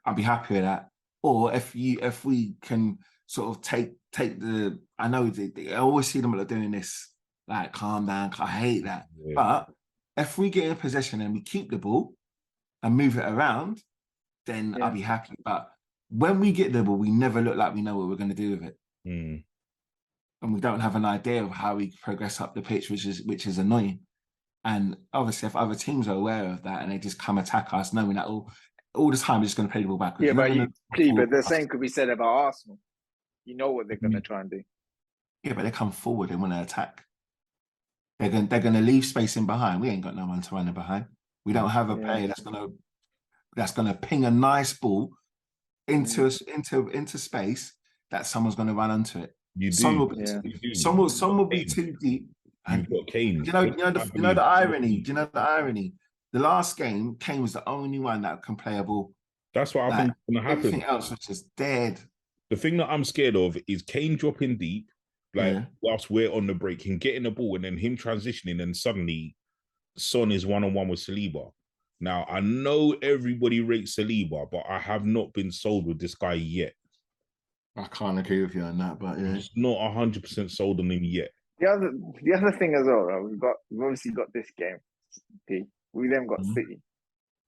I'll be happy with that. Or if we can sort of take the, I know I always see them doing this, like calm down. I hate that, but if we get in possession and we keep the ball and move it around, then I'll be happy. But when we get the ball, we never look like we know what we're going to do with it. And we don't have an idea of how we progress up the pitch, which is annoying. And obviously, if other teams are aware of that and they just come attack us, knowing that all the time, we're just going to play the ball backwards. Yeah, but the same could be said about Arsenal. You know what they're going to try and do. Yeah, but they come forward and want to attack. They're going to leave space in behind. We ain't got no one to run in behind. We don't have a player that's going to ping a nice ball into space that someone's going to run onto it. Some will be too deep. And you've got Kane. You know the irony. Do you know the irony? The last game, Kane was the only one that can play a ball. That's what I think is going to happen. Everything else was just dead. The thing that I'm scared of is Kane dropping deep, whilst we're on the break, him getting the ball and then him transitioning, and suddenly Son is one-on-one with Saliba. Now, I know everybody rates Saliba, but I have not been sold with this guy yet. I can't agree with you on that, but I'm just not 100% sold on him yet. The other thing as well, right, we've obviously got this game. We then got City.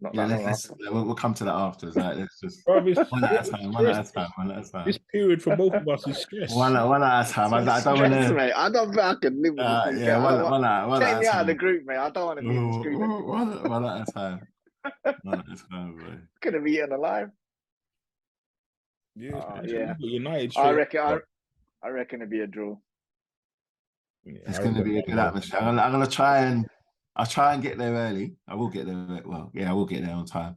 We'll come to that after. Like, it's just one at a time. This period for both of us is stress. One at a time. I don't want to, mate. I don't think I can live with this. One at a time. Take me out of the group, mate. I don't want to be in this group anymore. One at a time. One at a time, bro. Could have eaten alive. Yeah. United. I reckon it'd be a draw. Yeah, it's going to be a good atmosphere. I'm going to I'll try and get there early. I will get there. Well, yeah, I will get there on time.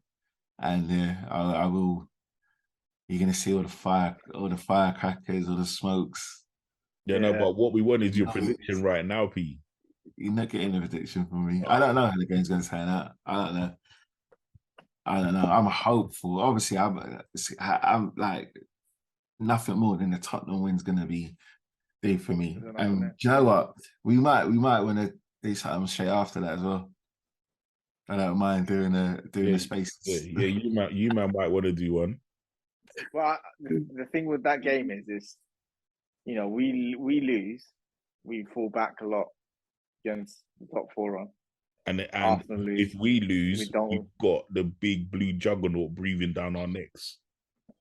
And I will. You're going to see all the firecrackers, all the smokes. Yeah, no, but what we want is your prediction right now, P. You're not getting a prediction from me. I don't know how the game's going to turn out. I don't know. I'm hopeful. Obviously, I'm like nothing more than the Tottenham win's going to be big for me. And do you know what? We might want to do something straight after that as well. I don't mind doing the spaces. Yeah, you might want to do one. Well, the thing with that game is we lose, we fall back a lot against the top four on. And if we lose, we've got the big blue juggernaut breathing down our necks.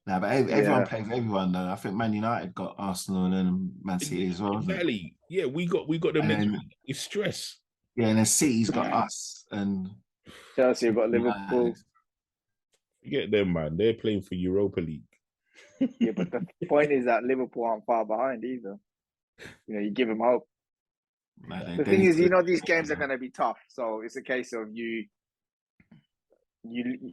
No, but everyone plays everyone though. I think Man United got Arsenal and Man City as well. Exactly. Yeah, we got them next week. It's stress. Yeah, and then City's got us and Chelsea have got Liverpool. Forget them, man. They're playing for Europa League. Yeah, but the point is that Liverpool aren't far behind either. You know, you give them hope. Man, The thing is, you know, these games are going to be tough. So it's a case of you.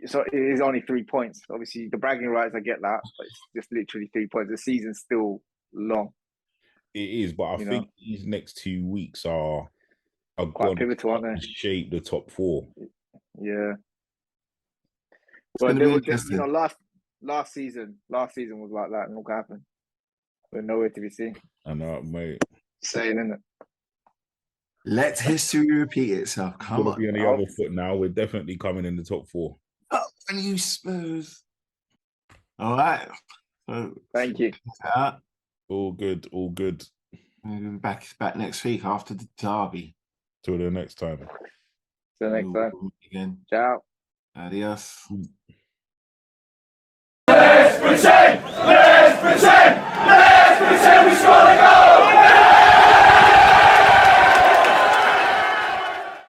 So it is only 3 points. Obviously, the bragging rights, I get that, but it's just literally 3 points. The season's still long. It is, but I think these next 2 weeks are quite pivotal, aren't they? Shape the top 4. Yeah. But they were, you know, last season was like that, and look what happened. We're nowhere to be seen. I know, mate. Saying, isn't it? Let history repeat itself. Come on. Be on the other foot now. We're definitely coming in the top 4. Oh, and you Spurs. All right. So, thank you. All good. All good. We'll be back next week after the derby. Till the next time. Till next time. Again. Ciao. Adios. Let's pretend we score the goal!